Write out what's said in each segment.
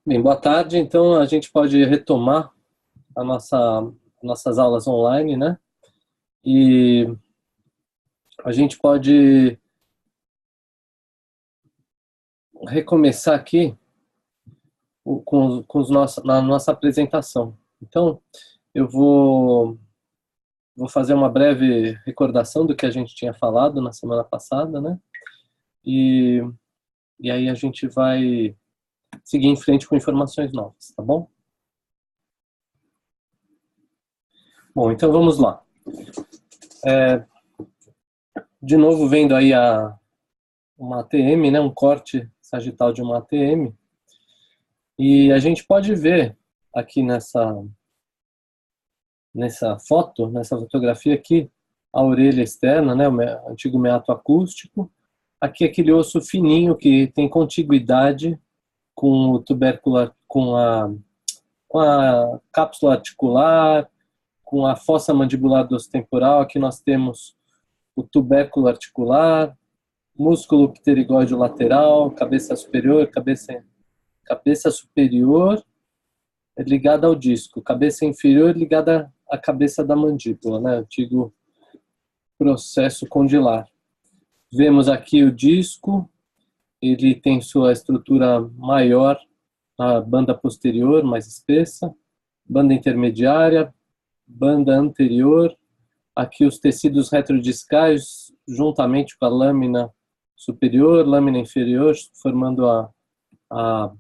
Bem, boa tarde. Então, a gente pode retomar nossas aulas online, né? E a gente pode recomeçar aqui na nossa apresentação. Então, eu vou fazer uma breve recordação do que a gente tinha falado na semana passada, né? E aí a gente vai seguir em frente com informações novas, tá bom? Bom, então vamos lá. De novo, vendo aí uma ATM, né, um corte sagital de uma ATM, e a gente pode ver aqui nessa fotografia aqui, a orelha externa, né, o antigo meato acústico, aqui aquele osso fininho que tem contiguidade com o tubérculo, com a cápsula articular, com a fossa mandibular do osso temporal. Aqui nós temos o tubérculo articular, músculo pterigóide lateral, cabeça superior ligada ao disco, cabeça inferior ligada à cabeça da mandíbula, né? Antigo processo condilar. Vemos aqui o disco, ele tem sua estrutura maior, a banda posterior mais espessa, banda intermediária, banda anterior, aqui os tecidos retrodiscais juntamente com a lâmina superior, lâmina inferior, formando a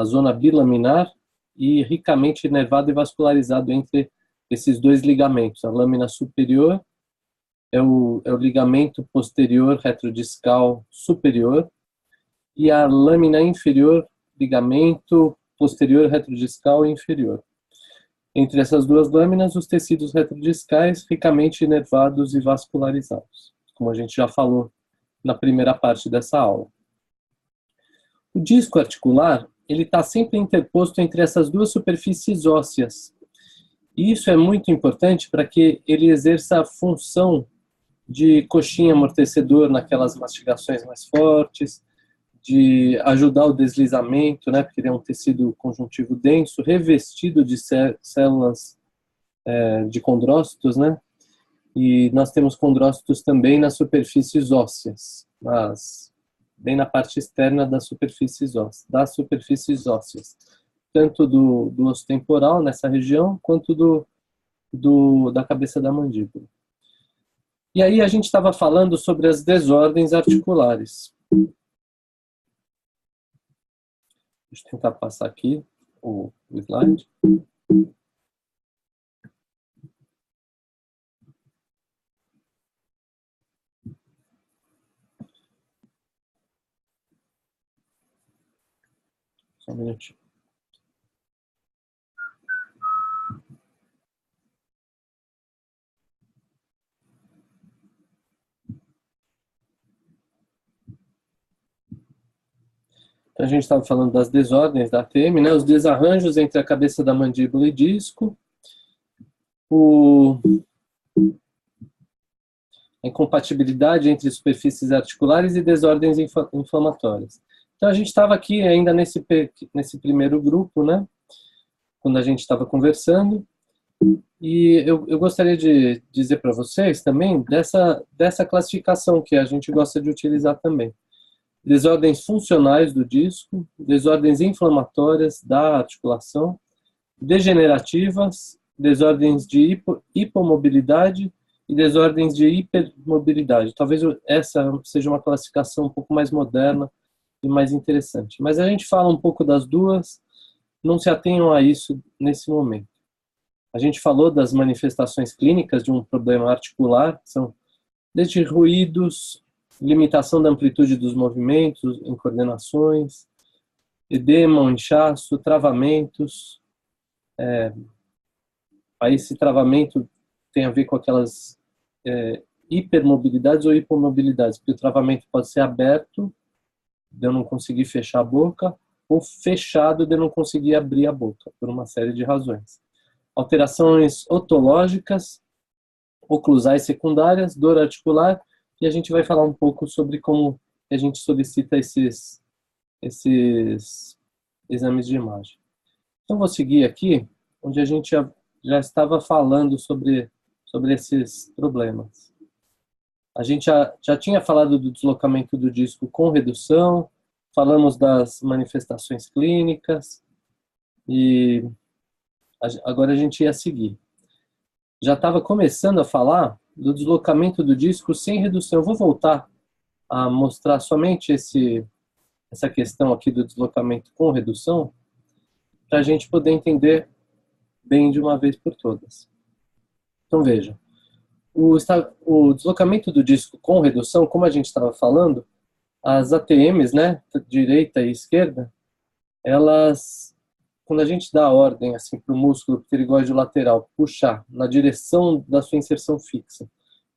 zona bilaminar e ricamente inervado e vascularizado entre esses dois ligamentos. A lâmina superior é o ligamento posterior retrodiscal superior e a lâmina inferior, ligamento posterior retrodiscal inferior. Entre essas duas lâminas, os tecidos retrodiscais ricamente inervados e vascularizados, como a gente já falou na primeira parte dessa aula. O disco articular, ele está sempre interposto entre essas duas superfícies ósseas. E isso é muito importante para que ele exerça a função de coxinha amortecedor naquelas mastigações mais fortes, de ajudar o deslizamento, né, porque ele é um tecido conjuntivo denso, revestido de células de condrócitos, né, e nós temos condrócitos também nas superfícies ósseas, bem na parte externa das superfícies ósseas, tanto do osso temporal nessa região, quanto da cabeça da mandíbula. E aí a gente estava falando sobre as desordens articulares. Deixa eu tentar passar aqui o slide. Só um minutinho. Então, a gente estava falando das desordens da ATM, né? Os desarranjos entre a cabeça da mandíbula e disco, a incompatibilidade entre superfícies articulares e desordens inflamatórias. Então, a gente estava aqui ainda nesse primeiro grupo, né? Quando a gente estava conversando, e eu gostaria de dizer para vocês também dessa classificação que a gente gosta de utilizar também. Desordens funcionais do disco, desordens inflamatórias da articulação, degenerativas, desordens de hipomobilidade e desordens de hipermobilidade. Talvez essa seja uma classificação um pouco mais moderna e mais interessante. Mas a gente fala um pouco das duas, não se atenham a isso nesse momento. A gente falou das manifestações clínicas de um problema articular, são desde ruídos, limitação da amplitude dos movimentos em coordenações, edema, inchaço, travamentos. Aí esse travamento tem a ver com aquelas hipermobilidades ou hipomobilidades, porque o travamento pode ser aberto, de eu não conseguir fechar a boca, ou fechado, de eu não conseguir abrir a boca, por uma série de razões. alterações otológicas, oclusais secundárias, dor articular, e a gente vai falar um pouco sobre como a gente solicita esses exames de imagem. Então, vou seguir aqui, onde a gente já estava falando sobre esses problemas. A gente já tinha falado do deslocamento do disco com redução, falamos das manifestações clínicas, e agora a gente ia seguir. Já estava começando a falar do deslocamento do disco sem redução. Eu vou voltar a mostrar somente essa questão aqui do deslocamento com redução, para a gente poder entender bem de uma vez por todas. Então veja, o deslocamento do disco com redução, como a gente estava falando, as ATMs, né, direita e esquerda, elas, quando a gente dá a ordem assim, para o músculo pterigóide lateral puxar na direção da sua inserção fixa,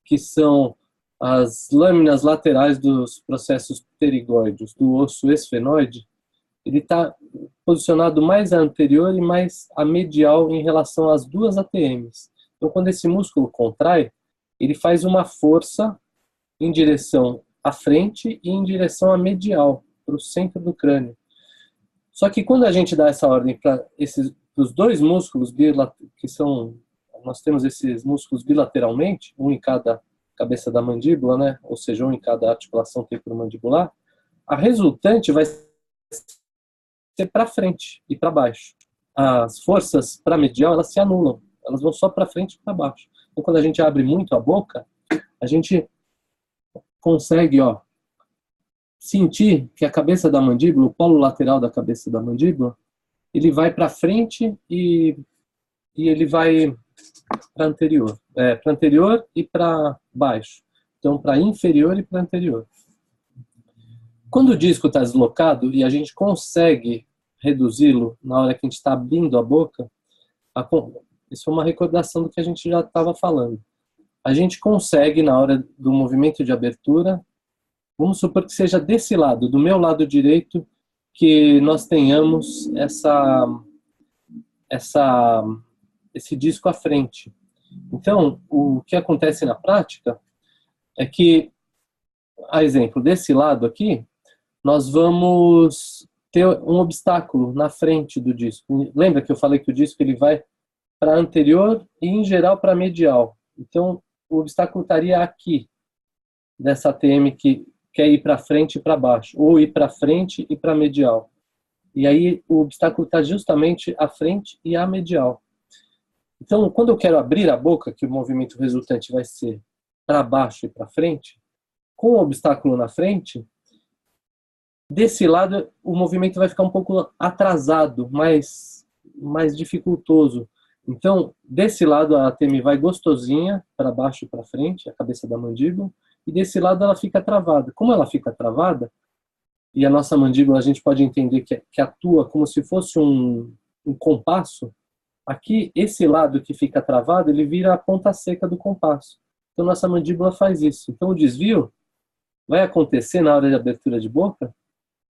que são as lâminas laterais dos processos pterigóides do osso esfenoide, ele está posicionado mais à anterior e mais à medial em relação às duas ATMs. Então, quando esse músculo contrai, ele faz uma força em direção à frente e em direção à medial, para o centro do crânio. Só que quando a gente dá essa ordem para os dois músculos que são, nós temos esses músculos bilateralmente, um em cada cabeça da mandíbula, né? Ou seja, um em cada articulação temporomandibular, a resultante vai ser para frente e para baixo. As forças para medial, elas se anulam, elas vão só para frente e para baixo. Então, quando a gente abre muito a boca, a gente consegue, sentir que a cabeça da mandíbula, o polo lateral da cabeça da mandíbula, ele vai para frente e ele vai para anterior e para baixo. Então, para inferior e para anterior. Quando o disco está deslocado e a gente consegue reduzi-lo na hora que a gente está abrindo a boca, isso é uma recordação do que a gente já estava falando. A gente consegue, na hora do movimento de abertura, vamos supor que seja desse lado, do meu lado direito, que nós tenhamos esse disco à frente. Então, o que acontece na prática é que, a exemplo desse lado aqui, nós vamos ter um obstáculo na frente do disco. Lembra que eu falei que o disco ele vai para anterior e, em geral, para medial. Então, o obstáculo estaria aqui, dessa ATM que quer ir para frente e para baixo, ou ir para frente e para medial. E aí, o obstáculo está justamente à frente e à medial. Então, quando eu quero abrir a boca, que o movimento resultante vai ser para baixo e para frente, com o obstáculo na frente, desse lado o movimento vai ficar um pouco atrasado, mais dificultoso. Então, desse lado a ATM vai gostosinha, para baixo e para frente, a cabeça da mandíbula, e desse lado ela fica travada. Como ela fica travada, e a nossa mandíbula a gente pode entender que atua como se fosse um compasso, aqui, esse lado que fica travado, ele vira a ponta seca do compasso. Então, nossa mandíbula faz isso. Então, o desvio vai acontecer na hora de abertura de boca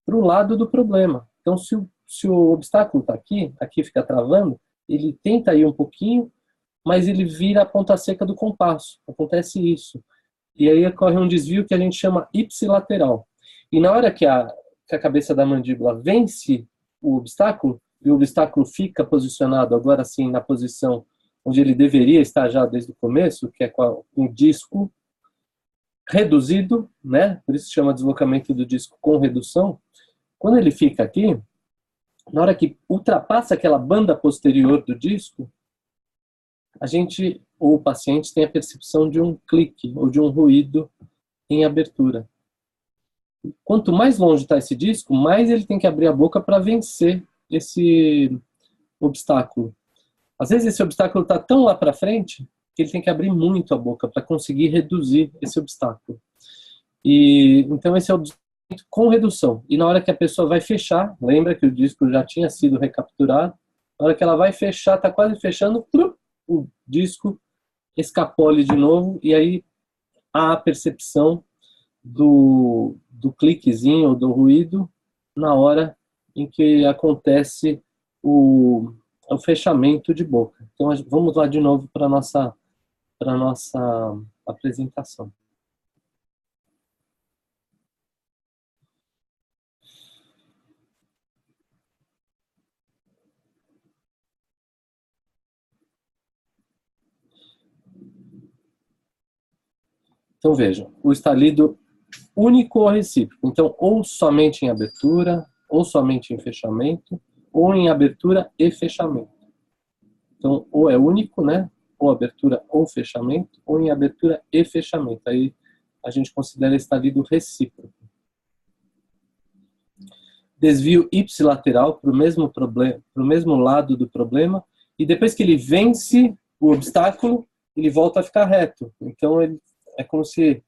para o lado do problema. Então, se o obstáculo está aqui fica travando, ele tenta ir um pouquinho, mas ele vira a ponta seca do compasso. Acontece isso. E aí ocorre um desvio que a gente chama ipsilateral. E na hora que a cabeça da mandíbula vence o obstáculo, e o obstáculo fica posicionado agora sim na posição onde ele deveria estar já desde o começo, que é com o disco reduzido, né? Por isso se chama deslocamento do disco com redução. Quando ele fica aqui, na hora que ultrapassa aquela banda posterior do disco, a gente, ou o paciente, tem a percepção de um clique ou de um ruído em abertura. Quanto mais longe está esse disco, mais ele tem que abrir a boca para vencer esse obstáculo. Às vezes esse obstáculo está tão lá para frente que ele tem que abrir muito a boca para conseguir reduzir esse obstáculo. E então esse é o deslocamento com redução. E na hora que a pessoa vai fechar, lembra que o disco já tinha sido recapturado, na hora que ela vai fechar, está quase fechando, o disco escapole de novo, e aí há a percepção do cliquezinho, do ruído, na hora em que acontece o fechamento de boca. Então, vamos lá de novo para a nossa apresentação. Então, vejam, o estalido único ou recíproco. Então, ou somente em abertura, ou somente em fechamento, ou em abertura e fechamento. Então, ou é único, né? Ou abertura ou fechamento, ou em abertura e fechamento. Aí a gente considera estalido recíproco. Desvio ipsilateral para o mesmo problema, para o mesmo lado do problema, e depois que ele vence o obstáculo, ele volta a ficar reto. Então, ele é como se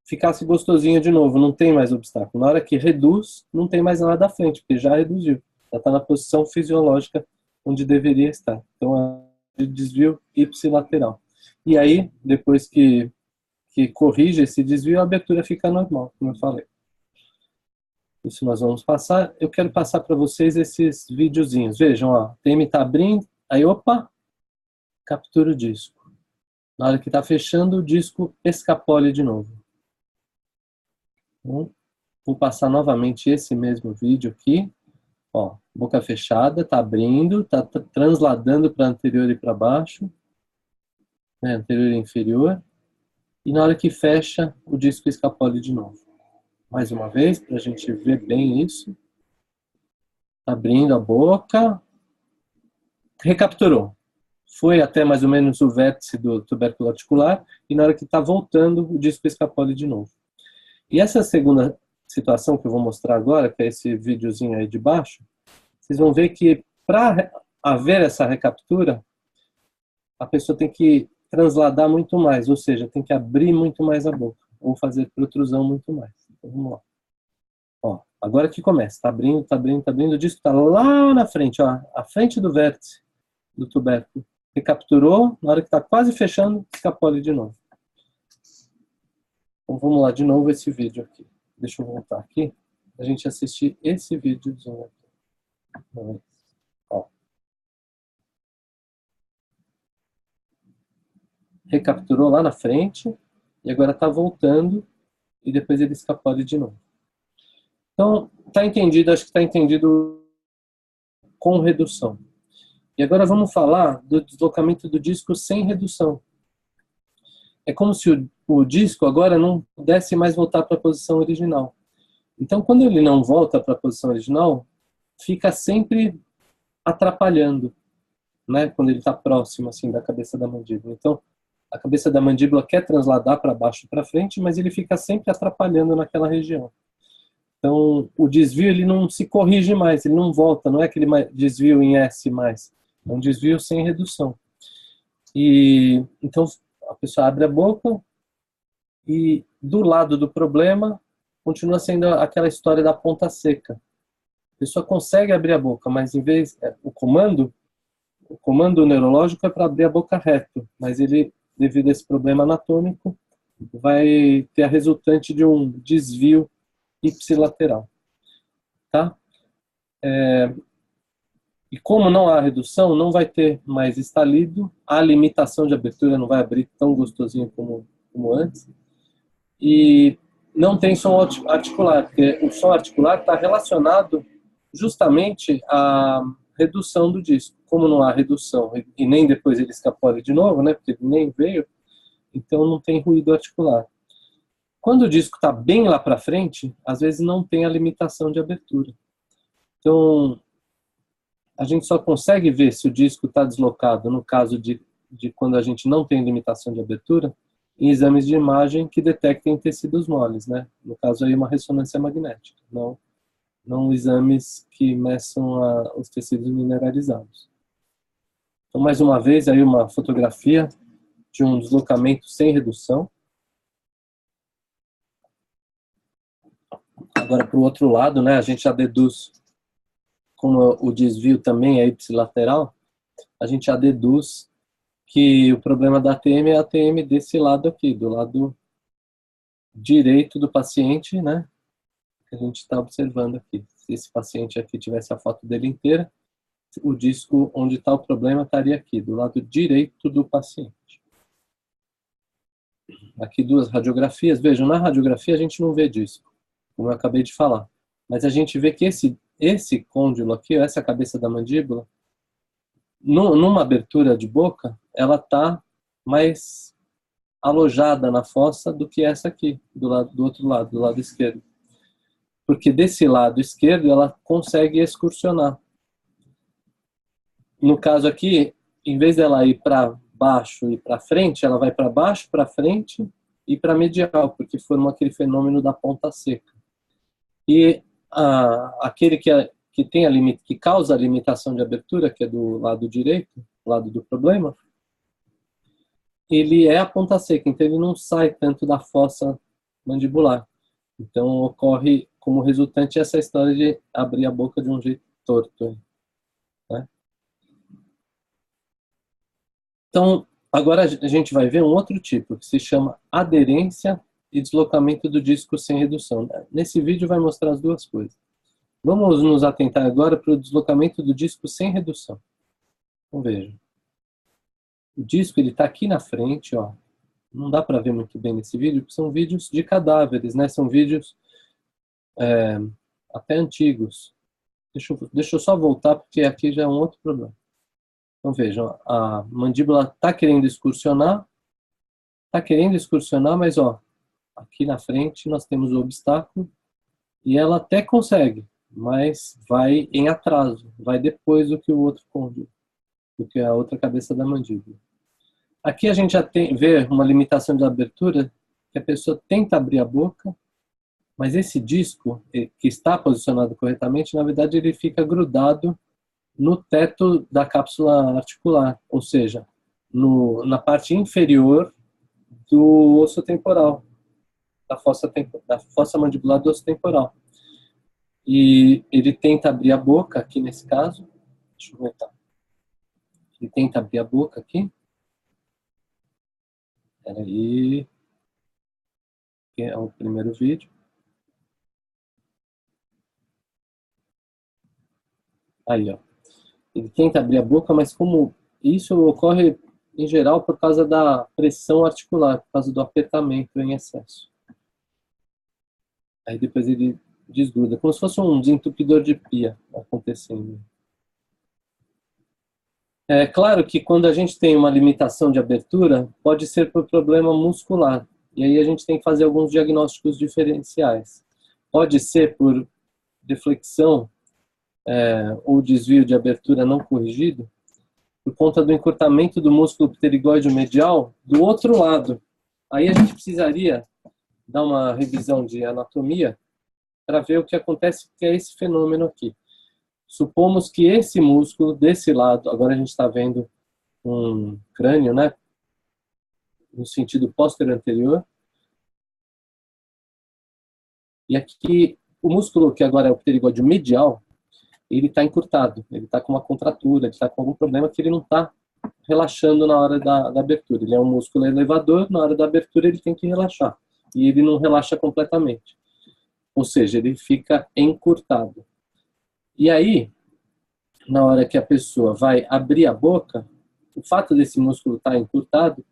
ficasse gostosinho de novo, não tem mais obstáculo. Na hora que reduz, não tem mais nada à frente, porque já reduziu. Já está na posição fisiológica onde deveria estar. Então, é desvio ipsilateral. E aí, depois que corrige esse desvio, a abertura fica normal, como eu falei. Isso nós vamos passar. Eu quero passar para vocês esses videozinhos. Vejam, ó, a TM está abrindo, aí, opa, captura o disco. Na hora que está fechando, o disco escapole de novo. Então, vou passar novamente esse mesmo vídeo aqui. Ó, boca fechada, está abrindo, está transladando para anterior e para baixo, né, anterior e inferior. E na hora que fecha, o disco escapole de novo. Mais uma vez, para a gente ver bem isso. Abrindo a boca. Recapturou. Foi até mais ou menos o vértice do tubérculo articular. E na hora que está voltando, o disco escapole de novo. E essa segunda situação que eu vou mostrar agora, que é esse videozinho aí de baixo, vocês vão ver que para haver essa recaptura, a pessoa tem que transladar muito mais, ou seja, tem que abrir muito mais a boca, ou fazer protrusão muito mais. Então, vamos lá. Ó, agora que começa, tá abrindo, tá abrindo, tá abrindo, o disco tá lá na frente, ó, à frente do vértice do tubérculo. Recapturou, na hora que tá quase fechando, escapole de novo. Então vamos lá de novo esse vídeo aqui. Deixa eu voltar aqui, a gente assistir esse vídeozinho aqui. Ó. Recapturou lá na frente, e agora tá voltando, e depois ele escapole de novo. Então, tá entendido, acho que tá entendido com redução. E agora vamos falar do deslocamento do disco sem redução. É como se o disco agora não pudesse mais voltar para a posição original. Então, quando ele não volta para a posição original, fica sempre atrapalhando, né? Quando ele está próximo assim da cabeça da mandíbula. Então, a cabeça da mandíbula quer transladar para baixo e para frente, mas ele fica sempre atrapalhando naquela região. Então, o desvio ele não se corrige mais, ele não volta, não é aquele desvio em S mais. É um desvio sem redução. E então a pessoa abre a boca e do lado do problema continua sendo aquela história da ponta seca. A pessoa consegue abrir a boca, mas em vez o comando neurológico é para abrir a boca reto, mas ele, devido a esse problema anatômico, vai ter a resultante de um desvio ipsilateral, tá? E como não há redução, não vai ter mais estalido, a limitação de abertura não vai abrir tão gostosinho como antes, e não tem som articular, porque o som articular está relacionado justamente à redução do disco. Como não há redução e nem depois ele escapole de novo, né, porque ele nem veio, então não tem ruído articular. Quando o disco está bem lá para frente, às vezes não tem a limitação de abertura. Então, a gente só consegue ver se o disco está deslocado, no caso de quando a gente não tem limitação de abertura, em exames de imagem que detectem tecidos moles, né? No caso aí uma ressonância magnética, não exames que meçam os tecidos mineralizados. Então, mais uma vez, aí uma fotografia de um deslocamento sem redução. Agora, para o outro lado, né, a gente já deduz, como o desvio também é ipsilateral, a gente já deduz que o problema da ATM é a ATM desse lado aqui, do lado direito do paciente, né, que a gente está observando aqui. Se esse paciente aqui tivesse a foto dele inteira, o disco onde está o problema estaria aqui, do lado direito do paciente. Aqui duas radiografias. Vejam, na radiografia a gente não vê disco, como eu acabei de falar. Mas a gente vê que esse côndilo aqui, essa cabeça da mandíbula, numa abertura de boca, ela está mais alojada na fossa do que essa aqui, do outro lado, do lado esquerdo. Porque desse lado esquerdo ela consegue excursionar. No caso aqui, em vez dela ir para baixo e para frente, ela vai para baixo, para frente e para medial, porque formou aquele fenômeno da ponta seca. E aquele que que causa a limitação de abertura, que é do lado direito, lado do problema, ele é a ponta seca, então ele não sai tanto da fossa mandibular. Então ocorre como resultante essa história de abrir a boca de um jeito torto, né? Então, agora a gente vai ver um outro tipo, que se chama aderência e deslocamento do disco sem redução. Nesse vídeo vai mostrar as duas coisas. Vamos nos atentar agora para o deslocamento do disco sem redução. Então veja. O disco está aqui na frente, ó. Não dá para ver muito bem nesse vídeo, porque são vídeos de cadáveres, né? São vídeos até antigos. Deixa eu só voltar, porque aqui já é um outro problema. Então vejam, a mandíbula está querendo excursionar, mas ó, aqui na frente nós temos o obstáculo e ela até consegue, mas vai em atraso, vai depois do que o outro côndilo, do que a outra cabeça da mandíbula. Aqui a gente já vê uma limitação de abertura, que a pessoa tenta abrir a boca, mas esse disco, que está posicionado corretamente, na verdade ele fica grudado no teto da cápsula articular, ou seja, na parte inferior do osso temporal, da fossa mandibular do osso temporal. E ele tenta abrir a boca, aqui nesse caso, deixa eu voltar. Ele tenta abrir a boca aqui. Peraí, que é o primeiro vídeo. Aí, ó. Ele tenta abrir a boca, mas como isso ocorre em geral por causa da pressão articular, por causa do apertamento em excesso. Aí depois ele desgruda, como se fosse um desentupidor de pia acontecendo. É claro que quando a gente tem uma limitação de abertura, pode ser por problema muscular. E aí a gente tem que fazer alguns diagnósticos diferenciais. Pode ser por deflexão ou desvio de abertura não corrigido, por conta do encurtamento do músculo pterigóide medial do outro lado. Aí a gente precisaria dar uma revisão de anatomia para ver o que acontece, que é esse fenômeno aqui. Supomos que esse músculo desse lado, agora a gente está vendo um crânio, né, no sentido posterior anterior, e aqui o músculo que agora é o pterigóide medial, ele está encurtado, ele está com uma contratura, ele está com algum problema que ele não está relaxando na hora da abertura. Ele é um músculo elevador, na hora da abertura ele tem que relaxar, e ele não relaxa completamente. Ou seja, ele fica encurtado. E aí, na hora que a pessoa vai abrir a boca, o fato desse músculo estar encurtado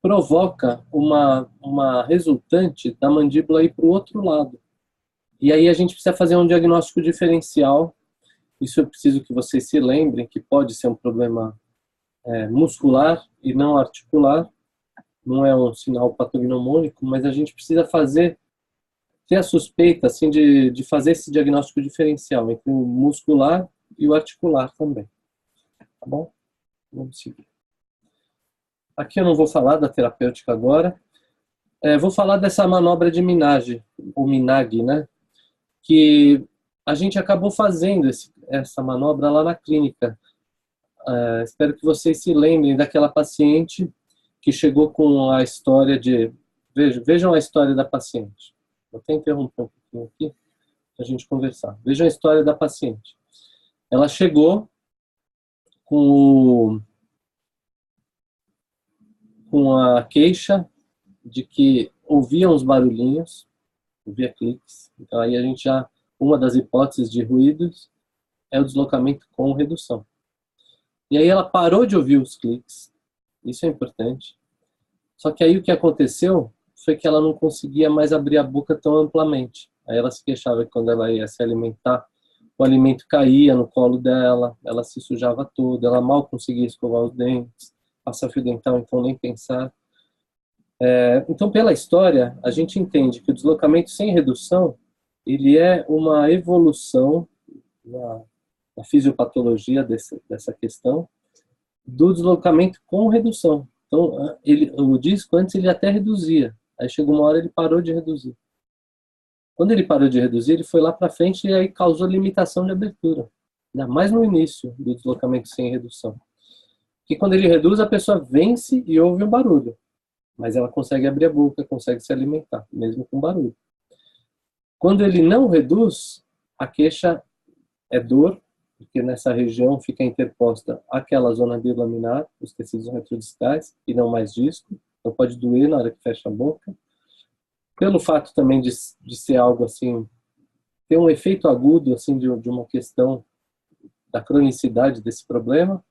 provoca uma resultante da mandíbula ir para o outro lado. E aí a gente precisa fazer um diagnóstico diferencial. Isso eu preciso que vocês se lembrem que pode ser um problema muscular e não articular. Não é um sinal patognomônico, mas a gente precisa ter a suspeita assim, de fazer esse diagnóstico diferencial entre o muscular e o articular também. Tá bom? Vamos seguir. Aqui eu não vou falar da terapêutica agora. Vou falar dessa manobra de Minaj, o Minag, né? Que a gente acabou fazendo essa manobra lá na clínica. Espero que vocês se lembrem daquela paciente que chegou com a história de... Vejam a história da paciente. Vou até interromper um pouquinho aqui para a gente conversar. Vejam a história da paciente. Ela chegou com a queixa de que ouvia uns barulhinhos, ouvia cliques. Então aí a gente já, uma das hipóteses de ruídos é o deslocamento com redução. E aí ela parou de ouvir os cliques, isso é importante. Só que aí o que aconteceu foi que ela não conseguia mais abrir a boca tão amplamente. Aí ela se queixava que quando ela ia se alimentar, o alimento caía no colo dela, ela se sujava toda, ela mal conseguia escovar os dentes, passar fio dental, então nem pensar. Então, pela história, a gente entende que o deslocamento sem redução, ele é uma evolução na fisiopatologia dessa questão do deslocamento com redução. Então, o disco antes ele até reduzia, aí chegou uma hora ele parou de reduzir. Quando ele parou de reduzir, ele foi lá para frente e aí causou limitação de abertura, ainda mais no início do deslocamento sem redução. Que quando ele reduz, a pessoa vence e ouve um barulho, mas ela consegue abrir a boca, consegue se alimentar, mesmo com barulho. Quando ele não reduz, a queixa é dor, porque nessa região fica interposta aquela zona bilaminar, os tecidos retrodiscais, e não mais disco, então pode doer na hora que fecha a boca. Pelo fato também de ser algo assim, ter um efeito agudo assim de uma questão da cronicidade desse problema,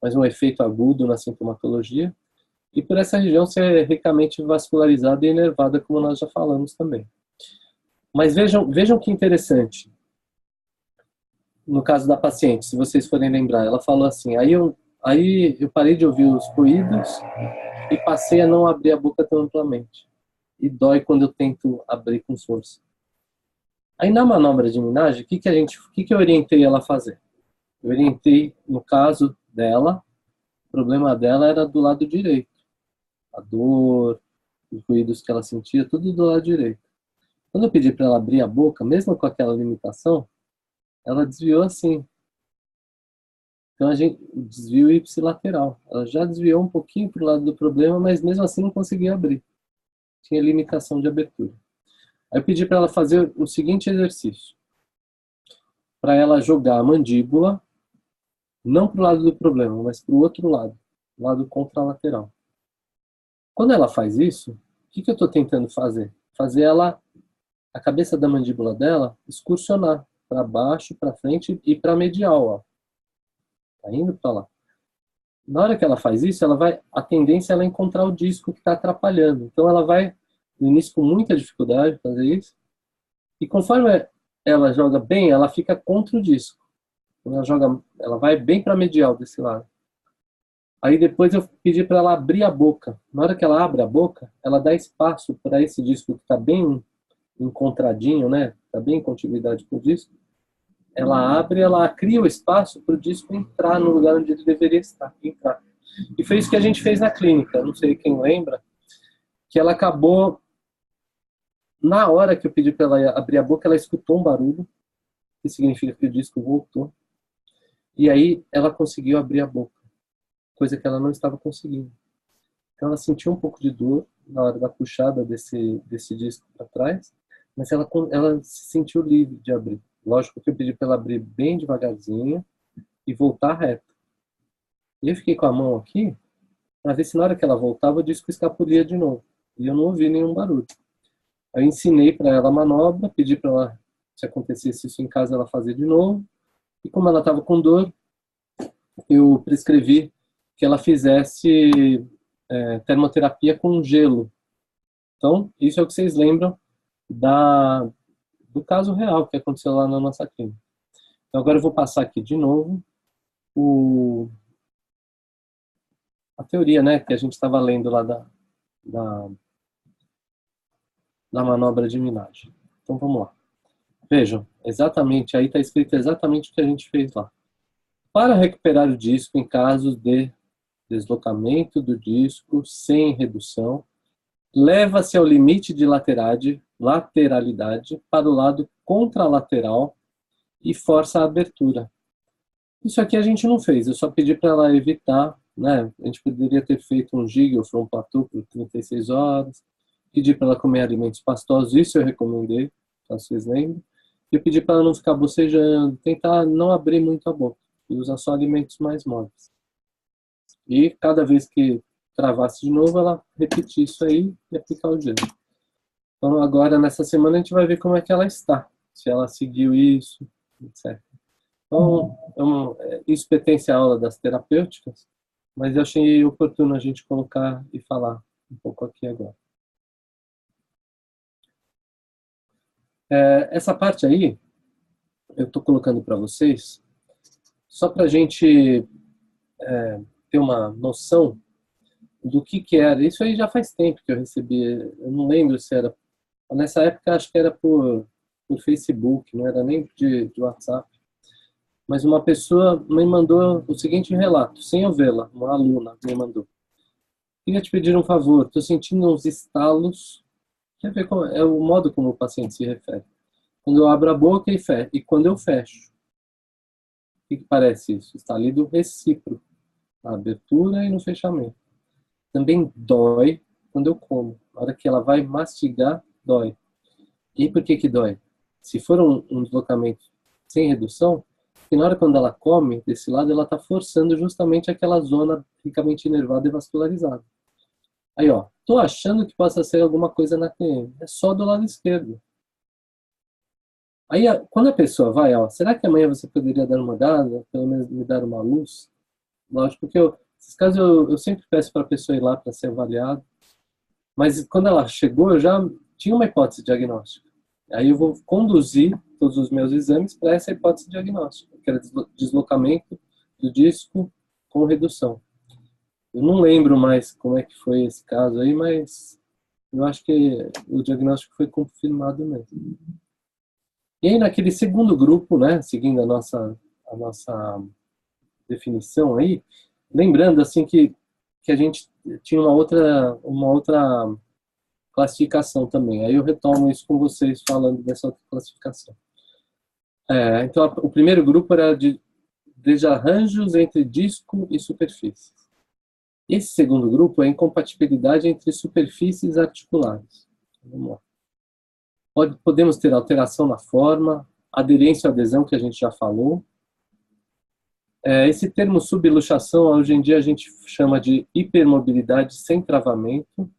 mas um efeito agudo na sintomatologia, e por essa região ser ricamente vascularizada e enervada, como nós já falamos também. Mas vejam que interessante. No caso da paciente, se vocês forem lembrar, ela falou assim, aí eu parei de ouvir os ruídos e passei a não abrir a boca tão amplamente. E dói quando eu tento abrir com força. Aí na manobra de minagem, o que eu orientei ela a fazer? Eu orientei, no caso dela, o problema dela era do lado direito. A dor, os ruídos que ela sentia, tudo do lado direito. Quando eu pedi para ela abrir a boca, mesmo com aquela limitação, ela desviou assim. Então a gente desviou ipsilateral. Ela já desviou um pouquinho para o lado do problema, mas mesmo assim não conseguia abrir. Tinha limitação de abertura. Aí eu pedi para ela fazer o seguinte exercício. Para ela jogar a mandíbula, não para o lado do problema, mas para o outro lado contralateral. Quando ela faz isso, o que eu estou tentando fazer? Fazer a cabeça da mandíbula dela excursionar para baixo, para frente e para medial. Ó. Tá indo para lá. Na hora que ela faz isso, a tendência é encontrar o disco que está atrapalhando. Então ela vai, no início, com muita dificuldade fazer isso. E conforme ela joga bem, ela fica contra o disco. Ela vai bem para medial desse lado. Aí depois eu pedi para ela abrir a boca. Na hora que ela abre a boca, ela dá espaço para esse disco que está bem encontradinho, né? Está bem em continuidade com o disco. Ela abre, ela cria o espaço para o disco entrar no lugar onde ele deveria entrar. E foi isso que a gente fez na clínica, não sei quem lembra, que ela acabou, na hora que eu pedi para ela abrir a boca, ela escutou um barulho, que significa que o disco voltou, e aí ela conseguiu abrir a boca, coisa que ela não estava conseguindo. Então ela sentiu um pouco de dor na hora da puxada desse disco para trás, mas ela se sentiu livre de abrir. Lógico que eu pedi para ela abrir bem devagarzinho e voltar reto. E eu fiquei com a mão aqui para ver se na hora que ela voltava o disco escapulia de novo. E eu não ouvi nenhum barulho. Aí eu ensinei para ela a manobra, pedi para ela, se acontecesse isso em casa, ela fazer de novo. E como ela estava com dor, eu prescrevi que ela fizesse termoterapia com gelo. Então, isso é o que vocês lembram do caso real que aconteceu lá na nossa clínica. Então agora eu vou passar aqui de novo a teoria, né, que a gente estava lendo lá da manobra de minagem. Então vamos lá. Vejam, exatamente, aí está escrito exatamente o que a gente fez lá. Para recuperar o disco em casos de deslocamento do disco sem redução, leva-se ao limite de lateralidade para o lado contralateral e força a abertura. Isso aqui a gente não fez, eu só pedi para ela evitar, né? A gente poderia ter feito um giggle from plateau por 36 horas, pedi para ela comer alimentos pastosos, isso eu recomendei, caso vocês lembrem. E eu pedi para ela não ficar bocejando, tentar não abrir muito a boca, e usar só alimentos mais móveis. E cada vez que travasse de novo, ela repetir isso aí e aplicar o gelo. Então agora, nessa semana, a gente vai ver como é que ela está. Se ela seguiu isso, etc. Então, isso pertence à aula das terapêuticas, mas eu achei oportuno a gente colocar e falar um pouco aqui agora. Essa parte aí, eu estou colocando para vocês, só para a gente ter uma noção do que era. Isso aí já faz tempo que eu recebi, eu não lembro se era, nessa época acho que era por Facebook, não era nem de WhatsApp. Mas uma pessoa me mandou o seguinte relato, sem eu vê-la, uma aluna me mandou. Queria te pedir um favor, estou sentindo uns estalos, quer ver como, é o modo como o paciente se refere. Quando eu abro a boca e fecho, e quando eu fecho. O que parece isso? Estalido recíproco, na abertura e no fechamento. Também dói quando eu como. Na hora que ela vai mastigar, dói. E por que dói? Se for um deslocamento sem redução, porque na hora quando ela come, desse lado, ela está forçando justamente aquela zona ricamente inervada e vascularizada. Aí, ó, tô achando que possa ser alguma coisa na TM. É só do lado esquerdo. Aí, quando a pessoa vai, ó, será que amanhã você poderia dar uma olhada, pelo menos me dar uma luz? Lógico, porque nesses casos eu sempre peço para a pessoa ir lá para ser avaliada. Mas quando ela chegou, eu já tinha uma hipótese diagnóstica. Aí eu vou conduzir todos os meus exames para essa hipótese diagnóstica, que era deslocamento do disco com redução. Eu não lembro mais como é que foi esse caso aí, mas eu acho que o diagnóstico foi confirmado mesmo. E aí naquele segundo grupo, né, seguindo a nossa definição aí, lembrando assim que a gente tinha uma outra classificação também. Aí eu retomo isso com vocês falando dessa outra classificação. Então, o primeiro grupo era de desarranjos entre disco e superfícies. Esse segundo grupo é incompatibilidade entre superfícies articulares. Vamos lá. Podemos ter alteração na forma, aderência ou adesão, que a gente já falou. Esse termo subluxação, hoje em dia a gente chama de hipermobilidade sem travamento.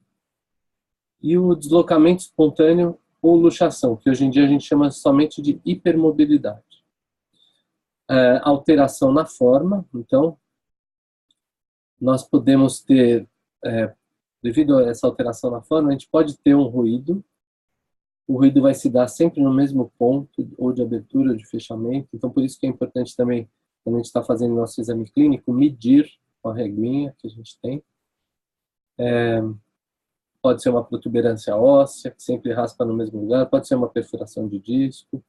E o deslocamento espontâneo ou luxação, que hoje em dia a gente chama somente de hipermobilidade. Alteração na forma, então, nós podemos ter, devido a essa alteração na forma, a gente pode ter um ruído. O ruído vai se dar sempre no mesmo ponto, ou de abertura ou de fechamento. Então, por isso que é importante também, quando a gente está fazendo nosso exame clínico, medir com a reguinha que a gente tem. Pode ser uma protuberância óssea, que sempre raspa no mesmo lugar, pode ser uma perfuração de disco.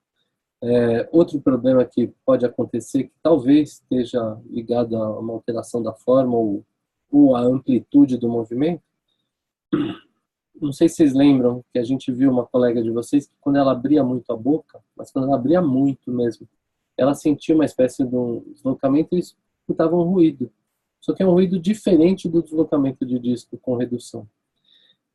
Outro problema que pode acontecer, que talvez esteja ligado a uma alteração da forma ou a amplitude do movimento. Não sei se vocês lembram que a gente viu uma colega de vocês que quando ela abria muito a boca, mas quando ela abria muito mesmo, ela sentia uma espécie de um deslocamento e escutava um ruído. Só que é um ruído diferente do deslocamento de disco com redução.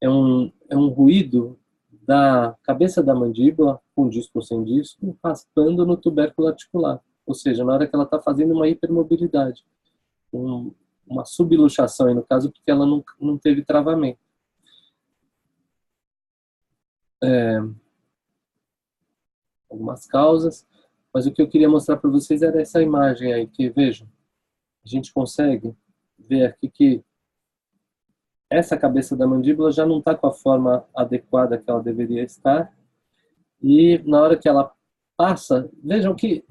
É um ruído da cabeça da mandíbula, com disco ou sem disco, raspando no tubérculo articular. Ou seja, na hora que ela está fazendo uma hipermobilidade. Uma subluxação, aí, no caso, porque ela não teve travamento. Algumas causas, mas o que eu queria mostrar para vocês era essa imagem aí, que vejam, a gente consegue ver aqui que essa cabeça da mandíbula já não está com a forma adequada que ela deveria estar, e na hora que ela passa, vejam que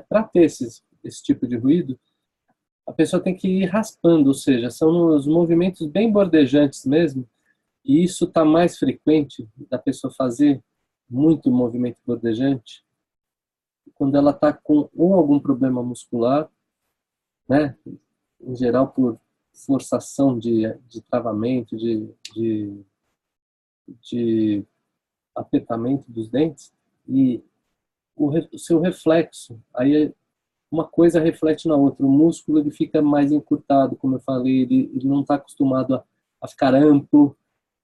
para ter esse tipo de ruído, a pessoa tem que ir raspando, ou seja, são os movimentos bem bordejantes mesmo, e isso está mais frequente da pessoa fazer muito movimento bordejante quando ela está com ou algum problema muscular, né, em geral por forçação de travamento, de apertamento dos dentes, e o seu reflexo, aí uma coisa reflete na outra, o músculo ele fica mais encurtado, como eu falei, ele não está acostumado a ficar amplo,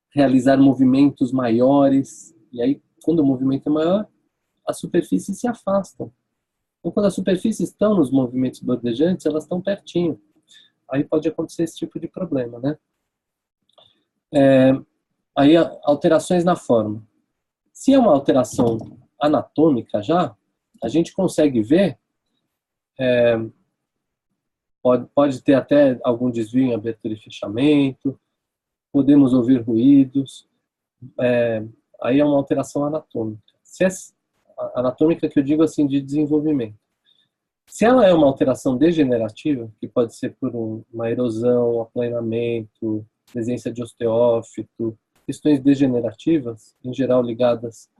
realizar movimentos maiores, e aí quando o movimento é maior, as superfícies se afastam. Então, quando as superfícies estão nos movimentos bordejantes, elas estão pertinho. Aí pode acontecer esse tipo de problema, né? Aí, alterações na forma. Se é uma alteração anatômica já, a gente consegue ver Pode ter até algum desvio em abertura e fechamento, podemos ouvir ruídos, aí é uma alteração anatômica. Se é anatômica que eu digo assim, de desenvolvimento. Se ela é uma alteração degenerativa, que pode ser por uma erosão, um aplanamento, presença de osteófito, questões degenerativas, em geral ligadas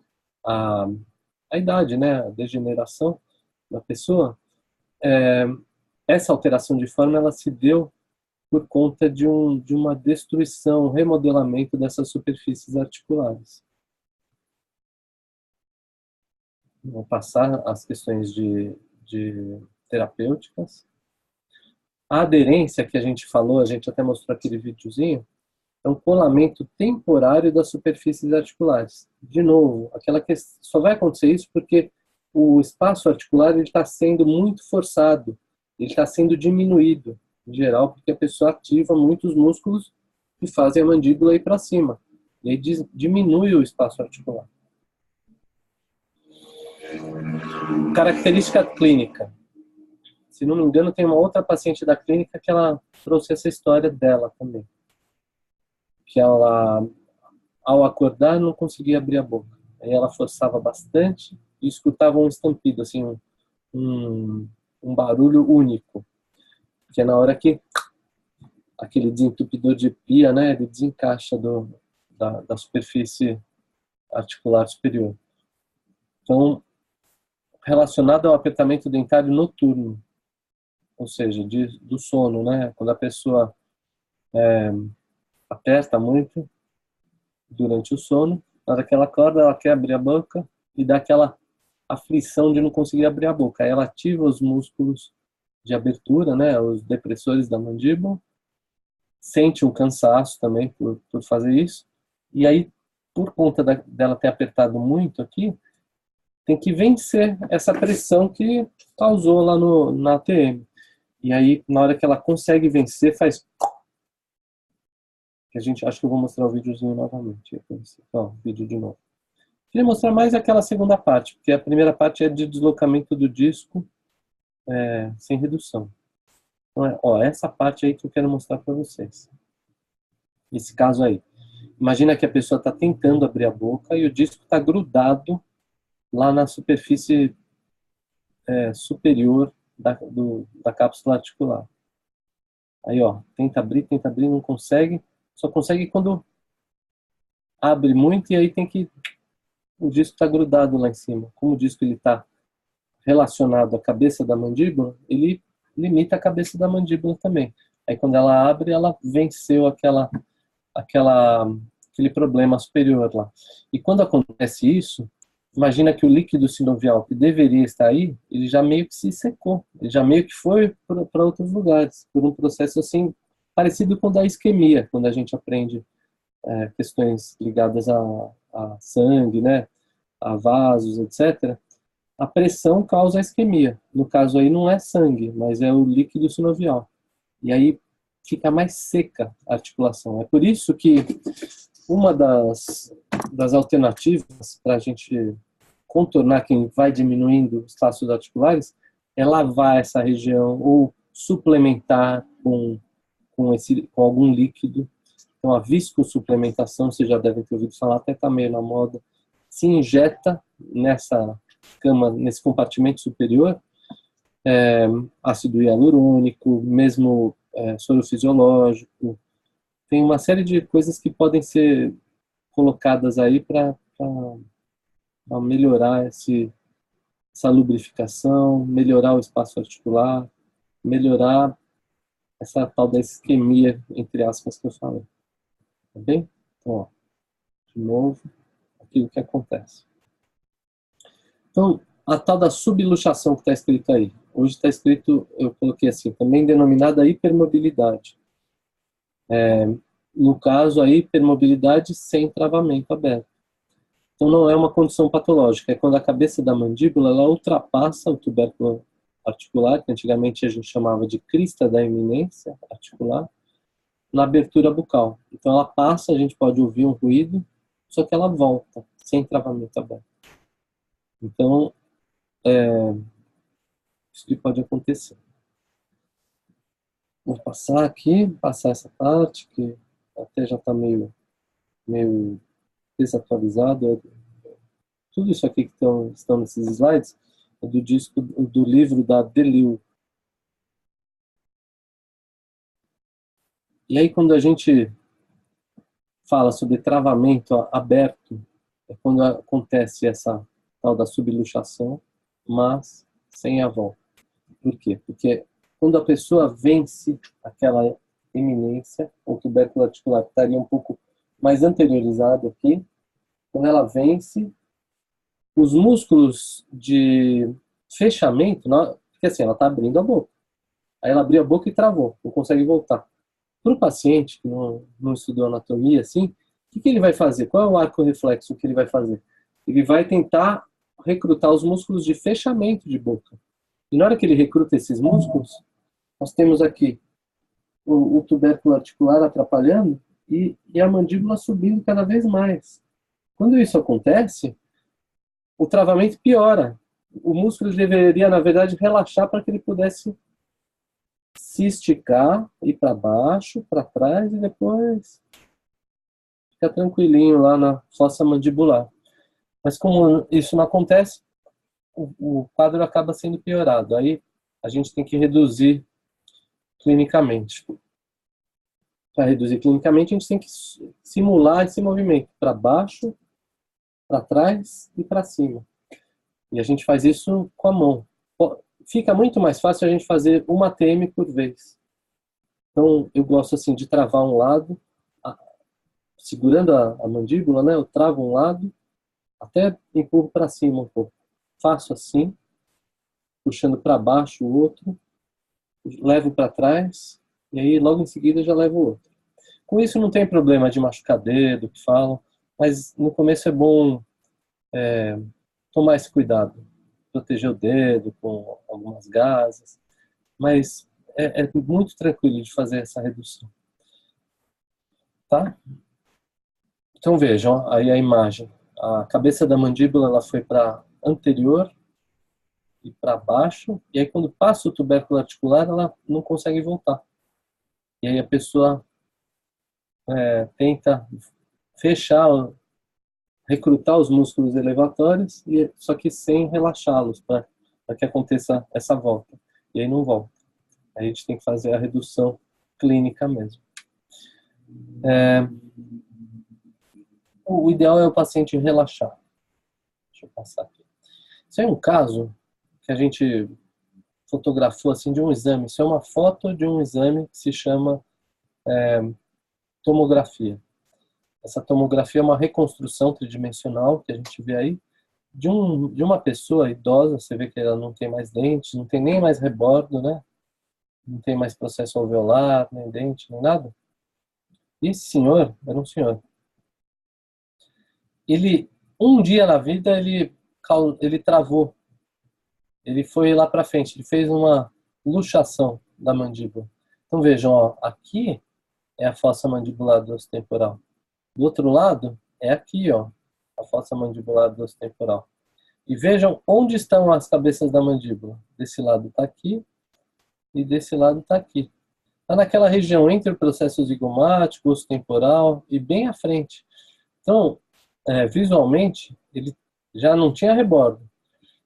à idade, né, à degeneração da pessoa, essa alteração de forma ela se deu por conta de uma destruição, um remodelamento dessas superfícies articulares. Vou passar as questões de terapêuticas. A aderência que a gente falou, a gente até mostrou aquele videozinho, é um colamento temporário das superfícies articulares. De novo, aquela que só vai acontecer isso porque o espaço articular está sendo muito forçado, ele está sendo diminuído, em geral, porque a pessoa ativa muitos músculos que fazem a mandíbula ir para cima. E aí diminui o espaço articular. Característica clínica. Se não me engano, tem uma outra paciente da clínica que ela trouxe essa história dela também. Que ela, ao acordar, não conseguia abrir a boca. Aí ela forçava bastante e escutava um estampido, assim, um barulho único. Que é na hora que aquele desentupidor de pia, né, ele desencaixa da superfície articular superior. Então, relacionado ao apertamento dentário noturno, ou seja, do sono, né, quando a pessoa aperta muito durante o sono, na hora que ela acorda, ela quer abrir a boca e dá aquela aflição de não conseguir abrir a boca. Aí ela ativa os músculos de abertura, né, os depressores da mandíbula, sente um cansaço também por fazer isso, e aí, por conta dela ter apertado muito aqui, tem que vencer essa pressão que causou lá na ATM. E aí, na hora que ela consegue vencer, faz... que a gente, acho que eu vou mostrar o videozinho novamente. Ó, vídeo de novo. Queria mostrar mais aquela segunda parte, porque a primeira parte é de deslocamento do disco sem redução. Então, ó, essa parte aí que eu quero mostrar para vocês. Esse caso aí. Imagina que a pessoa está tentando abrir a boca e o disco está grudado lá na superfície superior da cápsula articular. Aí, ó, tenta abrir, não consegue. Só consegue quando abre muito e aí o disco está grudado lá em cima. Como o disco está relacionado à cabeça da mandíbula, ele limita a cabeça da mandíbula também. Aí quando ela abre, ela venceu aquele problema superior lá. E quando acontece isso, imagina que o líquido sinovial que deveria estar aí, ele já meio que se secou, ele já meio que foi para outros lugares, por um processo assim parecido com o da isquemia, quando a gente aprende questões ligadas a sangue, né, a vasos, etc. A pressão causa a isquemia. No caso aí não é sangue, mas é o líquido sinovial. E aí fica mais seca a articulação. É por isso que uma das alternativas para a gente contornar quem vai diminuindo os traços articulares é lavar essa região ou suplementar com algum líquido. Então a viscosuplementação, vocês já devem ter ouvido falar, até está meio na moda, se injeta nesse compartimento superior, ácido hialurônico, mesmo soro fisiológico. Tem uma série de coisas que podem ser colocadas aí para melhorar essa lubrificação, melhorar o espaço articular, melhorar essa tal da isquemia, entre aspas, que eu falei. Tá bem? Então, ó, de novo, aquilo que acontece. Então, a tal da subluxação que está escrito aí. Hoje está escrito, eu coloquei assim, também denominada hipermobilidade. No caso, a hipermobilidade sem travamento aberto. Então, não é uma condição patológica, é quando a cabeça da mandíbula ela ultrapassa o tubérculo articular, que antigamente a gente chamava de crista da eminência articular, na abertura bucal. Então, ela passa, a gente pode ouvir um ruído, só que ela volta, sem travamento aberto. Então, Isso que pode acontecer. Vou passar aqui, passar essa parte, que até já está meio desatualizado. Tudo isso aqui que estão nesses slides é do disco, do livro da Deleuze. E aí, quando a gente fala sobre travamento aberto, é quando acontece essa tal da subluxação, mas sem a volta. Por quê? Porque quando a pessoa vence aquela eminência, o tubérculo articular estaria um pouco mais anteriorizado aqui, quando ela vence, os músculos de fechamento, porque assim, ela está abrindo a boca. Aí ela abriu a boca e travou, não consegue voltar. Para o paciente que não estudou anatomia, assim, o que ele vai fazer? Qual é o arco reflexo que ele vai fazer? Ele vai tentar recrutar os músculos de fechamento de boca. E na hora que ele recruta esses músculos, nós temos aqui o tubérculo articular atrapalhando e a mandíbula subindo cada vez mais. Quando isso acontece, o travamento piora. O músculo deveria, na verdade, relaxar para que ele pudesse se esticar, ir para baixo, para trás e depois ficar tranquilinho lá na fossa mandibular. Mas como isso não acontece, o quadro acaba sendo piorado. Aí a gente tem que reduzir clinicamente. Para reduzir clinicamente, a gente tem que simular esse movimento para baixo, para trás e para cima. E a gente faz isso com a mão. Fica muito mais fácil a gente fazer uma TM por vez. Então, eu gosto assim de travar um lado, segurando a mandíbula, né? Eu travo um lado, até empurro para cima um pouco. Faço assim, puxando para baixo o outro, levo para trás, e aí logo em seguida já levo o outro. Com isso não tem problema de machucar dedo, que falam, mas no começo é bom tomar esse cuidado. Proteger o dedo com algumas gases, mas é muito tranquilo de fazer essa redução. Tá? Então vejam, aí a imagem. A cabeça da mandíbula ela foi para anterior e para baixo, e aí quando passa o tubérculo articular, ela não consegue voltar. E aí a pessoa tenta fechar, recrutar os músculos elevatórios, só que sem relaxá-los, para que aconteça essa volta. E aí não volta. A gente tem que fazer a redução clínica mesmo. O ideal é o paciente relaxar. Deixa eu passar aqui. Isso é um caso que a gente fotografou assim de um exame. Isso é uma foto de um exame que se chama tomografia. Essa tomografia é uma reconstrução tridimensional que a gente vê aí de uma pessoa idosa. Você vê que ela não tem mais dentes, não tem nem mais rebordo, né? Não tem mais processo alveolar, nem dente, nem nada. E esse senhor era um senhor. Ele, um dia na vida, ele travou. Ele foi lá para frente, ele fez uma luxação da mandíbula. Então vejam, ó, aqui é a fossa mandibular dorsal-temporal. Do outro lado é aqui, ó, a fossa mandibular dorsal-temporal. E vejam onde estão as cabeças da mandíbula. Desse lado está aqui e desse lado está aqui. Está naquela região entre o processo zigomático, osso temporal e bem à frente. Então, visualmente, ele já não tinha rebordo.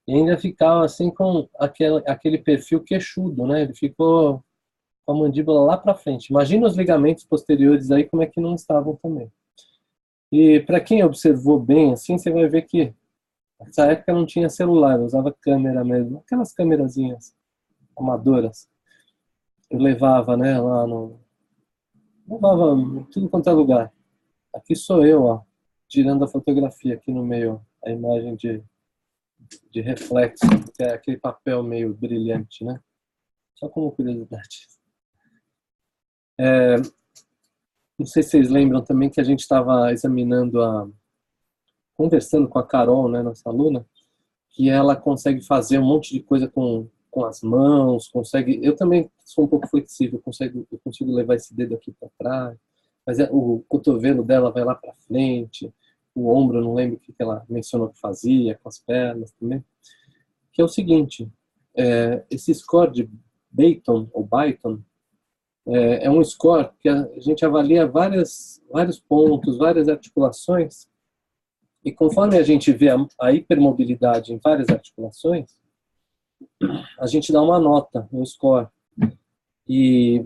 E ainda ficava assim com aquele perfil queixudo, né? Ele ficou com a mandíbula lá para frente. Imagina os ligamentos posteriores aí, como é que não estavam também. E para quem observou bem, assim, você vai ver que nessa época não tinha celular, eu usava câmera mesmo, aquelas câmerazinhas amadoras. Eu levava, né, levava tudo quanto é lugar. Aqui sou eu, ó, tirando a fotografia aqui no meio, a imagem de reflexo, que é aquele papel meio brilhante, né? Só como curiosidade. Não sei se vocês lembram também que a gente estava conversando com a Carol, né, nossa aluna, que ela consegue fazer um monte de coisa com as mãos, consegue. Eu também sou um pouco flexível, eu consigo levar esse dedo aqui para trás, mas o cotovelo dela vai lá para frente, o ombro, eu não lembro o que ela mencionou que fazia, com as pernas também. Que é o seguinte: Esse score de Bayton, ou Bayton, é um score que a gente avalia vários pontos, várias articulações, e conforme a gente vê a hipermobilidade em várias articulações, a gente dá uma nota, um score. E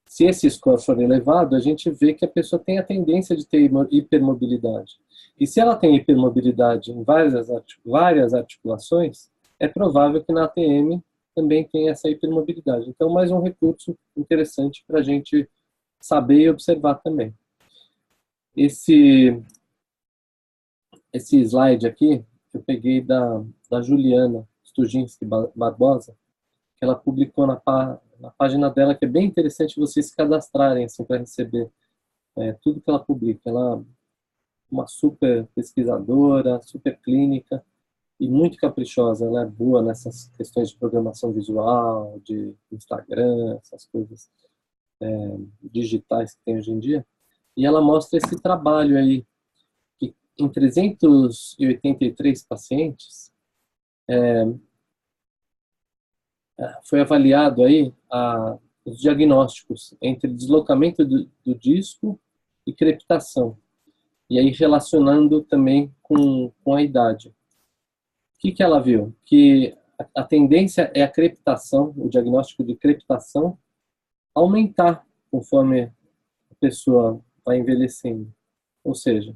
se esse score for elevado, a gente vê que a pessoa tem a tendência de ter hipermobilidade. E se ela tem hipermobilidade em várias articulações, é provável que na ATM também tenha essa hipermobilidade. Então, mais um recurso interessante para a gente saber e observar também. Esse slide aqui, eu peguei da Juliana Stujinski Barbosa, que ela publicou na página dela, que é bem interessante vocês se cadastrarem assim, para receber tudo que ela publica. Ela é uma super pesquisadora, super clínica e muito caprichosa. Ela é boa nessas questões de programação visual, de Instagram, essas coisas digitais que tem hoje em dia. E ela mostra esse trabalho aí, que em 383 pacientes, foi avaliado aí os diagnósticos entre deslocamento do disco e crepitação. E aí relacionando também com a idade. O que ela viu? Que a tendência é a crepitação, o diagnóstico de crepitação, aumentar conforme a pessoa vai envelhecendo. Ou seja,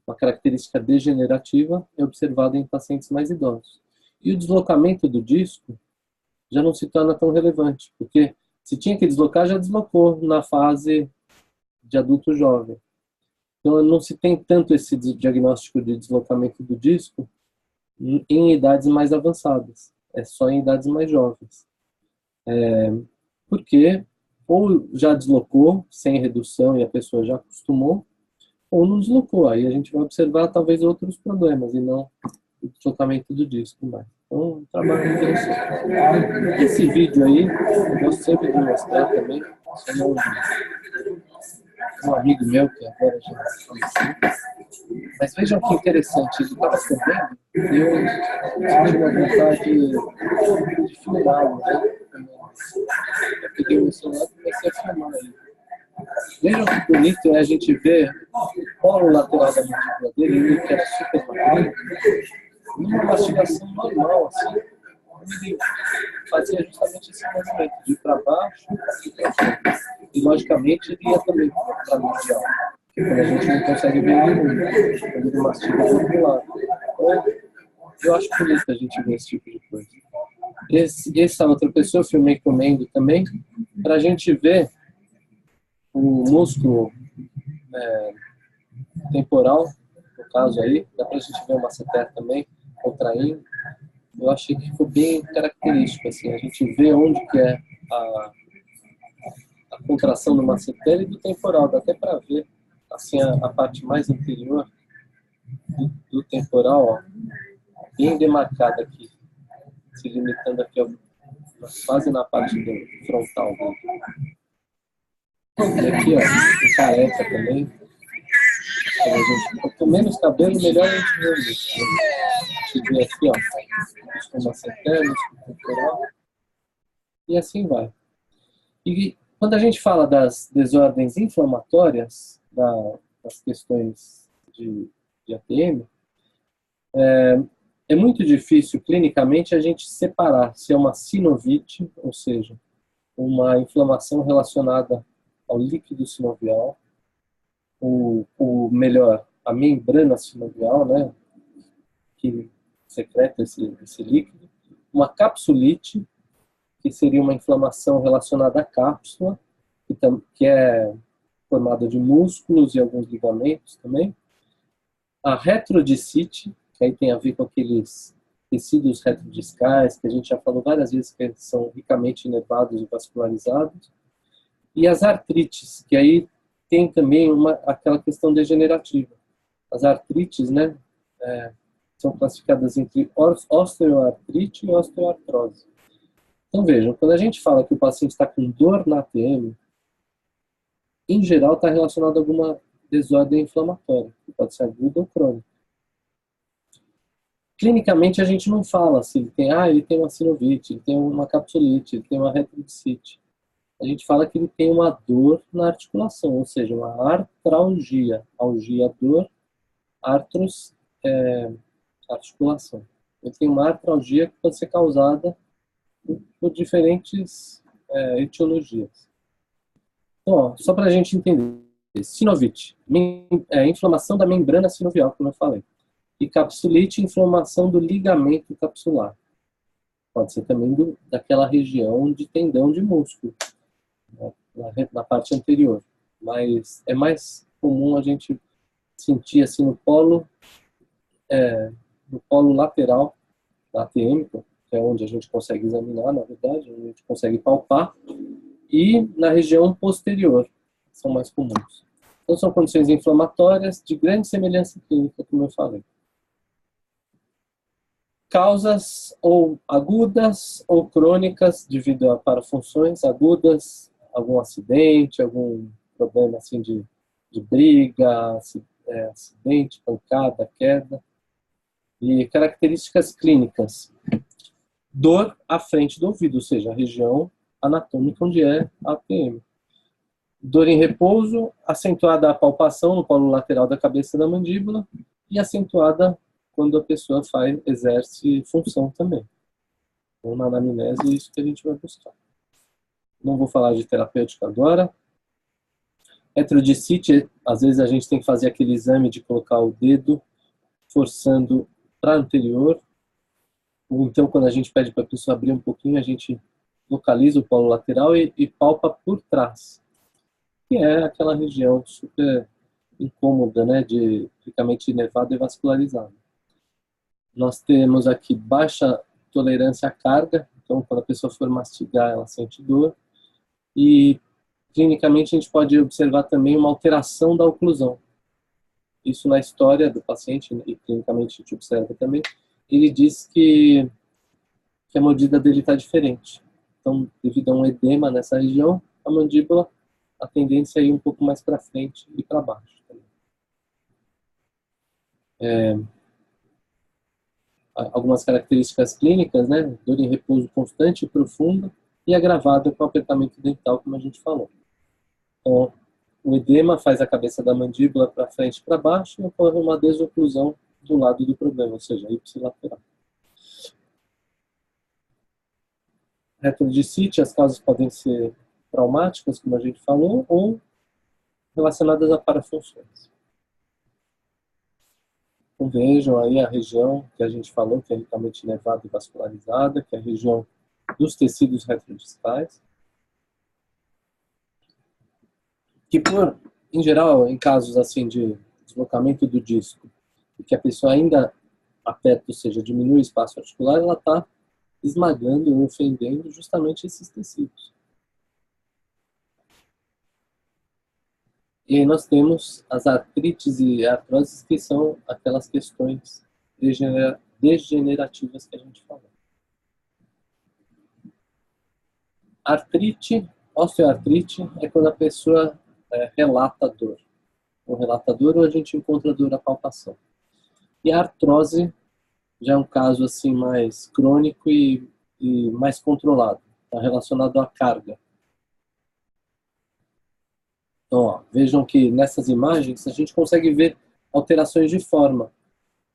uma característica degenerativa é observada em pacientes mais idosos. E o deslocamento do disco já não se torna tão relevante, porque se tinha que deslocar, já deslocou na fase de adulto jovem. Então, não se tem tanto esse diagnóstico de deslocamento do disco em idades mais avançadas. É só em idades mais jovens. Porque ou já deslocou sem redução e a pessoa já acostumou, ou não deslocou. Aí a gente vai observar talvez outros problemas e não o deslocamento do disco mais. Então, um trabalho interessante. Esse vídeo aí, eu gosto sempre de mostrar também, um amigo meu, que agora já falecido. Mas vejam que interessante, ele estava comendo e eu tive uma vontade de filmá-lo, né? Eu peguei o celular e comecei a filmar ele. Vejam que bonito é a gente ver o polo lateral da mandíbula dele, que era super magrinho, numa mastigação normal, assim, ele fazia justamente esse movimento, de ir para baixo e para frente. E, logicamente, ele ia também para a medial, porque quando a gente não consegue ver ele muito, quando ele mastiga do outro lado. Então, eu acho bonito a gente ver esse tipo de coisa. Essa outra pessoa eu filmei comendo também, para a gente ver o músculo temporal, no caso aí, dá para a gente ver o masseter também, contraindo. Eu achei que ficou bem característico, assim, a gente vê onde que é a contração do masseter e do temporal, dá até para ver, assim, a parte mais anterior do temporal, ó, bem demarcada aqui, se limitando aqui, ó, quase na parte do frontal dele. E aqui, ó, o careca também. Então, gente, quanto menos cabelo, melhor a gente vê isso. A gente vê aqui, ó, o masseter, o temporal, e assim vai. E quando a gente fala das desordens inflamatórias, das questões de ATM, é muito difícil clinicamente a gente separar se é uma sinovite, ou seja, uma inflamação relacionada ao líquido sinovial, ou melhor, a membrana sinovial, né, que secreta esse líquido, uma capsulite, que seria uma inflamação relacionada à cápsula, que é formada de músculos e alguns ligamentos também. A retrodicite, que aí tem a ver com aqueles tecidos retrodiscais, que a gente já falou várias vezes que são ricamente inervados e vascularizados. E as artrites, que aí tem também aquela questão degenerativa. As artrites, né, são classificadas entre osteoartrite e osteoartrose. Então vejam, quando a gente fala que o paciente está com dor na ATM, em geral está relacionado a alguma desordem inflamatória, que pode ser aguda ou crônica. Clinicamente a gente não fala se ele tem uma sinovite, ele tem uma capsulite, ele tem uma retrodicite. A gente fala que ele tem uma dor na articulação, ou seja, uma artralgia. Algia, dor, artros, articulação. Ele tem uma artralgia que pode ser causada por diferentes etiologias. Então, ó, só para a gente entender. Sinovite, inflamação da membrana sinovial, como eu falei. E capsulite, inflamação do ligamento capsular. Pode ser também daquela região de tendão de músculo, né, na parte anterior. Mas é mais comum a gente sentir assim no polo lateral da ATM, que é onde a gente consegue examinar, na verdade, onde a gente consegue palpar, e na região posterior, são mais comuns. Então, são condições inflamatórias de grande semelhança clínica, como eu falei. Causas ou agudas ou crônicas devido a parafunções agudas, algum acidente, algum problema assim de briga, acidente, pancada, queda. E características clínicas. Dor à frente do ouvido, ou seja, a região anatômica onde é a APM. Dor em repouso, acentuada a palpação no polo lateral da cabeça da mandíbula e acentuada quando a pessoa exerce função também. Então, na anamnese, é isso que a gente vai buscar. Não vou falar de terapêutica agora. Retrodicite, às vezes a gente tem que fazer aquele exame de colocar o dedo forçando para anterior, ou então quando a gente pede para a pessoa abrir um pouquinho, a gente localiza o polo lateral e palpa por trás, que é aquela região super incômoda, né, de tipicamente inervada e vascularizada. Nós temos aqui baixa tolerância à carga, então quando a pessoa for mastigar, ela sente dor. E clinicamente a gente pode observar também uma alteração da oclusão. Isso na história do paciente, e clinicamente a gente observa também. Ele diz que a mordida dele está diferente. Então, devido a um edema nessa região, a mandíbula, a tendência é ir um pouco mais para frente e para baixo. Algumas características clínicas, né? Dor em repouso constante e profunda e agravada com apertamento dental, como a gente falou. Então, o edema faz a cabeça da mandíbula para frente e para baixo e ocorre uma desoclusão do lado do problema, ou seja, ipsilateral. Retrodicite, as causas podem ser traumáticas, como a gente falou, ou relacionadas a parafunções. Então, vejam aí a região que a gente falou, que é ricamente inervada e vascularizada, que é a região dos tecidos retrodistais, que em geral, em casos assim de deslocamento do disco, e que a pessoa ainda aperta, ou seja, diminui o espaço articular, ela está esmagando ou ofendendo justamente esses tecidos. E aí nós temos as artrites e artroses, que são aquelas questões degenerativas que a gente falou. Artrite, osteoartrite, é quando a pessoa relata dor. O relata dor ou a gente encontra dor à palpação. E a artrose já é um caso assim mais crônico e mais controlado. Está relacionado à carga. Então, ó, vejam que nessas imagens a gente consegue ver alterações de forma.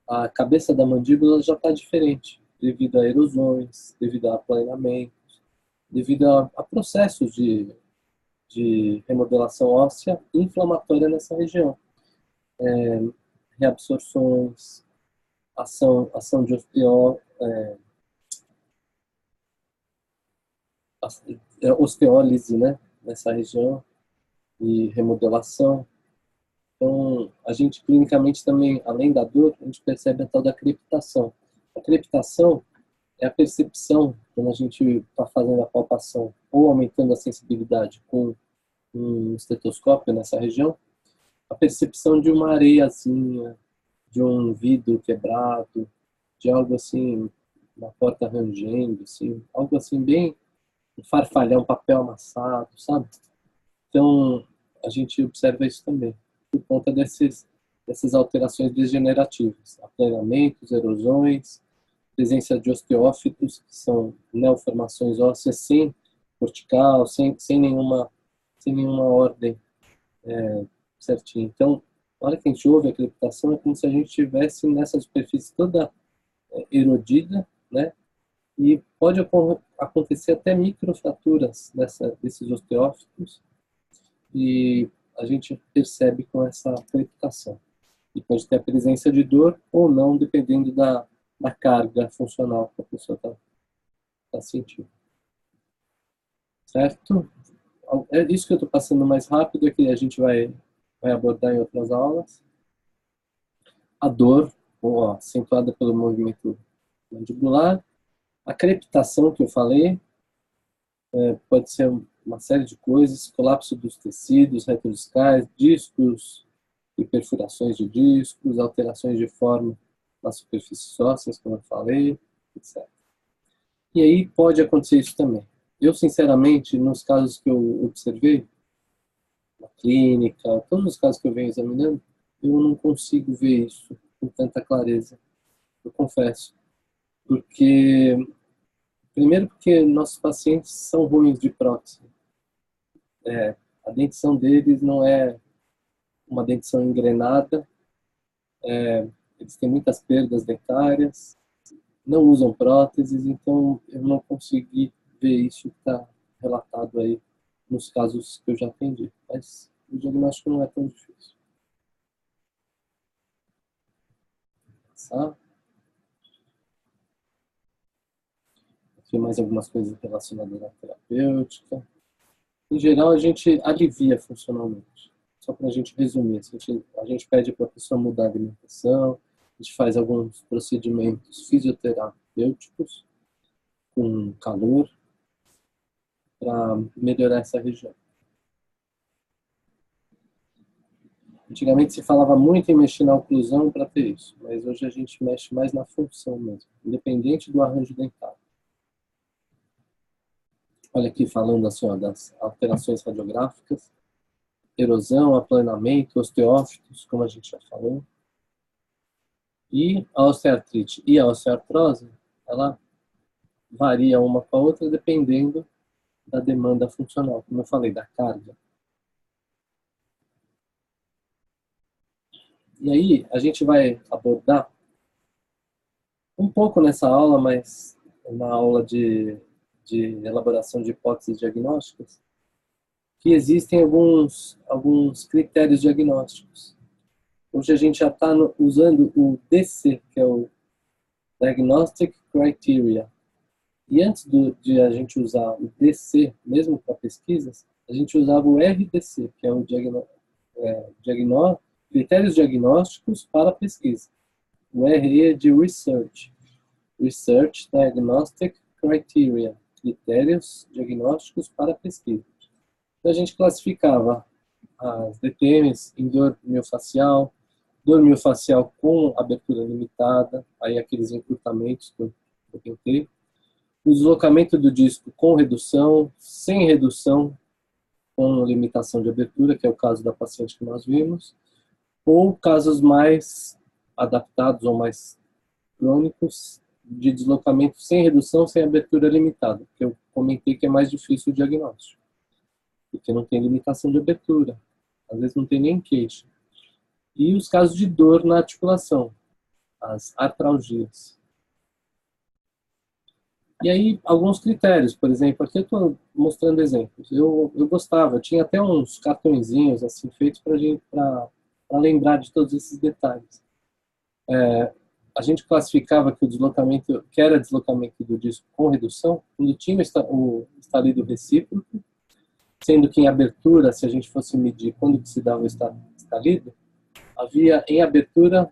A cabeça da mandíbula já está diferente, devido a erosões, devido a aplanamentos, devido a processos de remodelação óssea inflamatória nessa região. Reabsorções, ação de osteólise, né, nessa região, e remodelação. Então, a gente clinicamente também, além da dor, a gente percebe a tal da crepitação. A crepitação é a percepção, quando a gente está fazendo a palpação ou aumentando a sensibilidade com um estetoscópio nessa região, a percepção de uma areiazinha, de um vidro quebrado, de algo assim, uma porta rangendo, assim, algo assim bem farfalhar, um papel amassado, sabe? Então, a gente observa isso também, por conta dessas alterações degenerativas, aplanamentos, erosões, presença de osteófitos, que são neoformações ósseas sem cortical, sem nenhuma ordem certinha. Então, na hora que a gente ouve a crepitação, é como se a gente estivesse nessa superfície toda erodida, né? E pode acontecer até microfraturas desses osteófitos, e a gente percebe com essa crepitação. E pode ter a presença de dor ou não, dependendo da carga funcional que a pessoa está sentindo. Certo? É isso que eu estou passando mais rápido, é que a gente vai abordar em outras aulas. A dor, acentuada pelo movimento mandibular. A crepitação que eu falei, pode ser uma série de coisas, colapso dos tecidos retrodiscais, discos e perfurações de discos, alterações de forma nas superfícies ósseas, como eu falei, etc. E aí pode acontecer isso também. Eu, sinceramente, nos casos que eu observei, na clínica, todos os casos que eu venho examinando, eu não consigo ver isso com tanta clareza, eu confesso. Primeiro porque nossos pacientes são ruins de prótese. A dentição deles não é uma dentição engrenada, eles têm muitas perdas dentárias, não usam próteses, então eu não consegui ver isso que está relatado aí nos casos que eu já atendi. Mas o diagnóstico não é tão difícil. Tá? Aqui mais algumas coisas relacionadas à terapêutica. Em geral, a gente alivia funcionalmente. Só para a gente resumir, a gente pede para a pessoa mudar a alimentação, a gente faz alguns procedimentos fisioterapêuticos com calor para melhorar essa região. Antigamente se falava muito em mexer na oclusão para ter isso, mas hoje a gente mexe mais na função mesmo, independente do arranjo dentário. Olha aqui falando assim, das alterações radiográficas, erosão, aplanamento, osteófitos, como a gente já falou. E a osteoartrite e a osteoartrose, ela varia uma com a outra dependendo da demanda funcional, como eu falei, da carga. E aí a gente vai abordar um pouco nessa aula, mas na aula de elaboração de hipóteses diagnósticas, que existem alguns critérios diagnósticos. Hoje a gente já está usando o DC, que é o Diagnostic Criteria. E antes de a gente usar o DC, mesmo para pesquisas, a gente usava o RDC, que é o Critérios Diagnósticos para Pesquisa. O RE é de Research. Research Diagnostic Criteria. Critérios Diagnósticos para Pesquisa. Então a gente classificava as DTMs em dor miofascial com abertura limitada, aí aqueles encurtamentos que eu tentei, o deslocamento do disco com redução, sem redução, com limitação de abertura, que é o caso da paciente que nós vimos, ou casos mais adaptados ou mais crônicos de deslocamento sem redução, sem abertura limitada, que eu comentei que é mais difícil o diagnóstico, porque não tem limitação de abertura, às vezes não tem nem queixa. E os casos de dor na articulação, as artralgias. E aí, alguns critérios, por exemplo, aqui eu estou mostrando exemplos. Eu gostava, eu tinha até uns cartõezinhos assim, feitos para lembrar de todos esses detalhes. A gente classificava que o deslocamento, que era deslocamento do disco com redução, quando tinha o estalido recíproco, sendo que em abertura, se a gente fosse medir quando que se dava o estalido, havia em abertura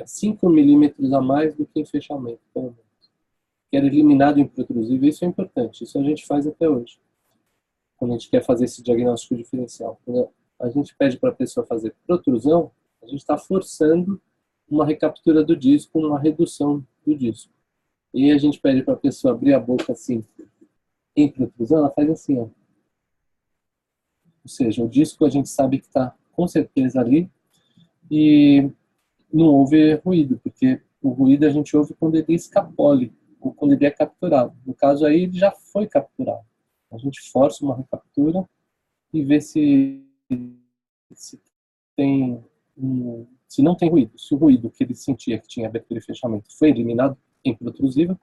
5 milímetros a mais do que em fechamento, pelo menos. Que era eliminado improtrusível, isso é importante, isso a gente faz até hoje, quando a gente quer fazer esse diagnóstico diferencial. Quando a gente pede para a pessoa fazer protrusão, a gente está forçando uma recaptura do disco, uma redução do disco. E a gente pede para a pessoa abrir a boca assim, em protrusão, ela faz assim, ó. Ou seja, o disco a gente sabe que está com certeza ali, e não houve ruído, porque o ruído a gente ouve quando ele escapole, ou quando ele é capturado. No caso aí, ele já foi capturado. A gente força uma recaptura e vê se tem se não tem ruído. Se o ruído que ele sentia que tinha abertura e fechamento foi eliminado, improtrusível,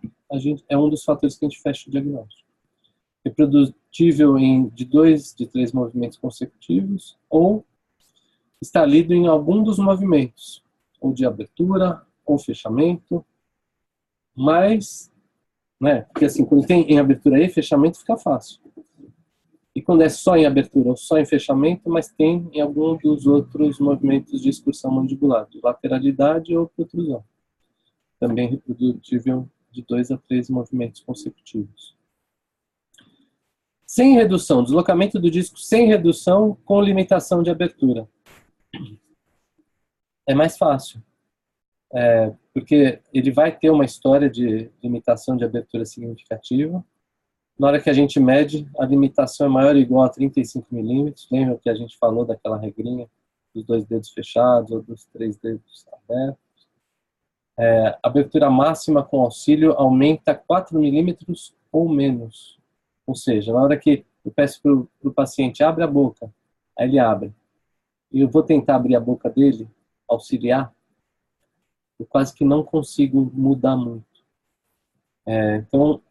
é um dos fatores que a gente fecha o diagnóstico. Reprodutível de 2 de 3 movimentos consecutivos, ou está lido em algum dos movimentos, ou de abertura, ou fechamento, mas, né, porque assim, quando tem em abertura e fechamento fica fácil. E quando é só em abertura ou só em fechamento, mas tem em algum dos outros movimentos de excursão mandibular, de lateralidade ou protrusão. Também reprodutível de 2 a 3 movimentos consecutivos. Sem redução, deslocamento do disco sem redução com limitação de abertura. É mais fácil, porque ele vai ter uma história de limitação de abertura significativa. Na hora que a gente mede, a limitação é maior ou igual a 35 milímetros. Lembra que a gente falou daquela regrinha dos 2 dedos fechados ou dos 3 dedos abertos? A abertura máxima com auxílio aumenta 4 milímetros ou menos. Ou seja, na hora que eu peço para o paciente, abre a boca, aí ele abre, e eu vou tentar abrir a boca dele, auxiliar, eu quase que não consigo mudar muito. Então,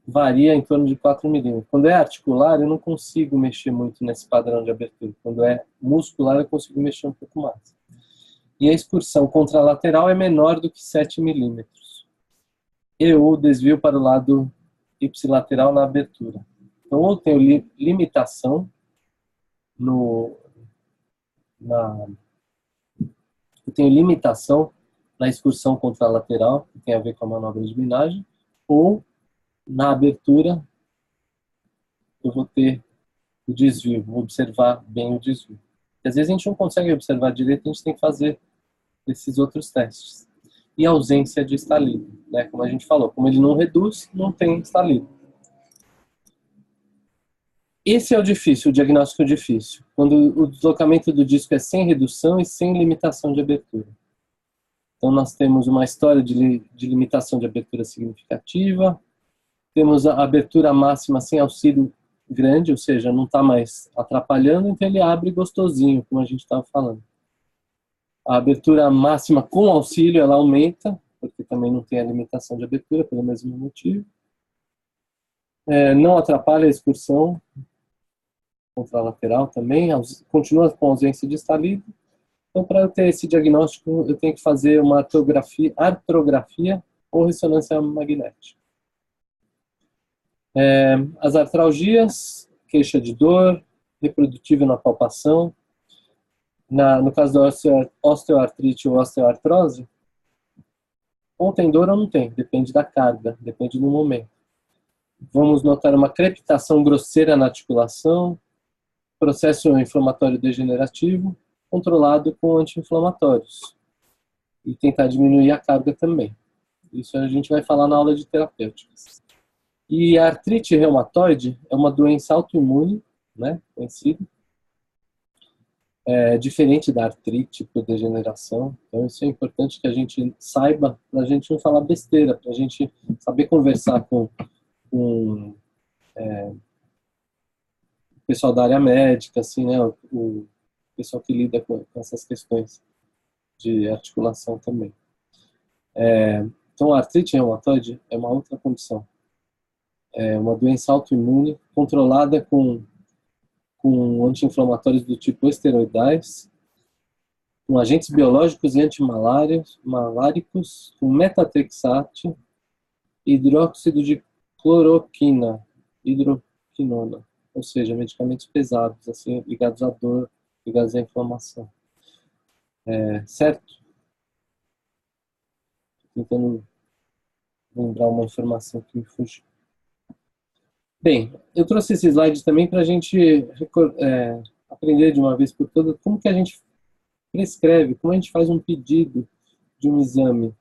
varia em torno de 4 milímetros. Quando é articular, eu não consigo mexer muito nesse padrão de abertura. Quando é muscular, eu consigo mexer um pouco mais. E a excursão contralateral é menor do que 7 milímetros. E o desvio para o lado ipsilateral na abertura. Então, ou tenho limitação eu tenho limitação na excursão contralateral, que tem a ver com a manobra de minagem, ou na abertura eu vou ter o desvio, vou observar bem o desvio. E às vezes a gente não consegue observar direito, a gente tem que fazer esses outros testes. E a ausência de estalido, né? Como a gente falou, como ele não reduz, não tem estalido. Esse é o difícil, o diagnóstico difícil, quando o deslocamento do disco é sem redução e sem limitação de abertura. Então nós temos uma história de limitação de abertura significativa, temos a abertura máxima sem auxílio grande, ou seja, não está mais atrapalhando, então ele abre gostosinho, como a gente estava falando. A abertura máxima com auxílio, ela aumenta, porque também não tem a limitação de abertura, pelo mesmo motivo. Não atrapalha a excursão contralateral também, continua com ausência de estalido. Então, para eu ter esse diagnóstico, eu tenho que fazer uma artrografia ou ressonância magnética. As artralgias, queixa de dor, reprodutível na palpação. No caso da osteoartrite ou osteoartrose, ou tem dor ou não tem, depende da carga, depende do momento. Vamos notar uma crepitação grosseira na articulação, processo inflamatório degenerativo, controlado com anti-inflamatórios. E tentar diminuir a carga também. Isso a gente vai falar na aula de terapêuticas. E a artrite reumatoide é uma doença autoimune, né, conhecida, diferente da artrite por degeneração. Então isso é importante que a gente saiba, para a gente não falar besteira, para a gente saber conversar com o pessoal da área médica, assim, né, o pessoal que lida com essas questões de articulação também. Então a artrite reumatoide é uma outra condição. É uma doença autoimune controlada com anti-inflamatórios do tipo esteroidais, com agentes biológicos e antimaláricos, com metatrexate, hidróxido de cloroquina, hidroquinona, ou seja, medicamentos pesados, assim, ligados à dor, ligados à inflamação. Certo? Tentando lembrar uma informação que me fugiu. Bem, eu trouxe esse slide também para a gente aprender de uma vez por todas como que a gente prescreve, como a gente faz um pedido de um exame,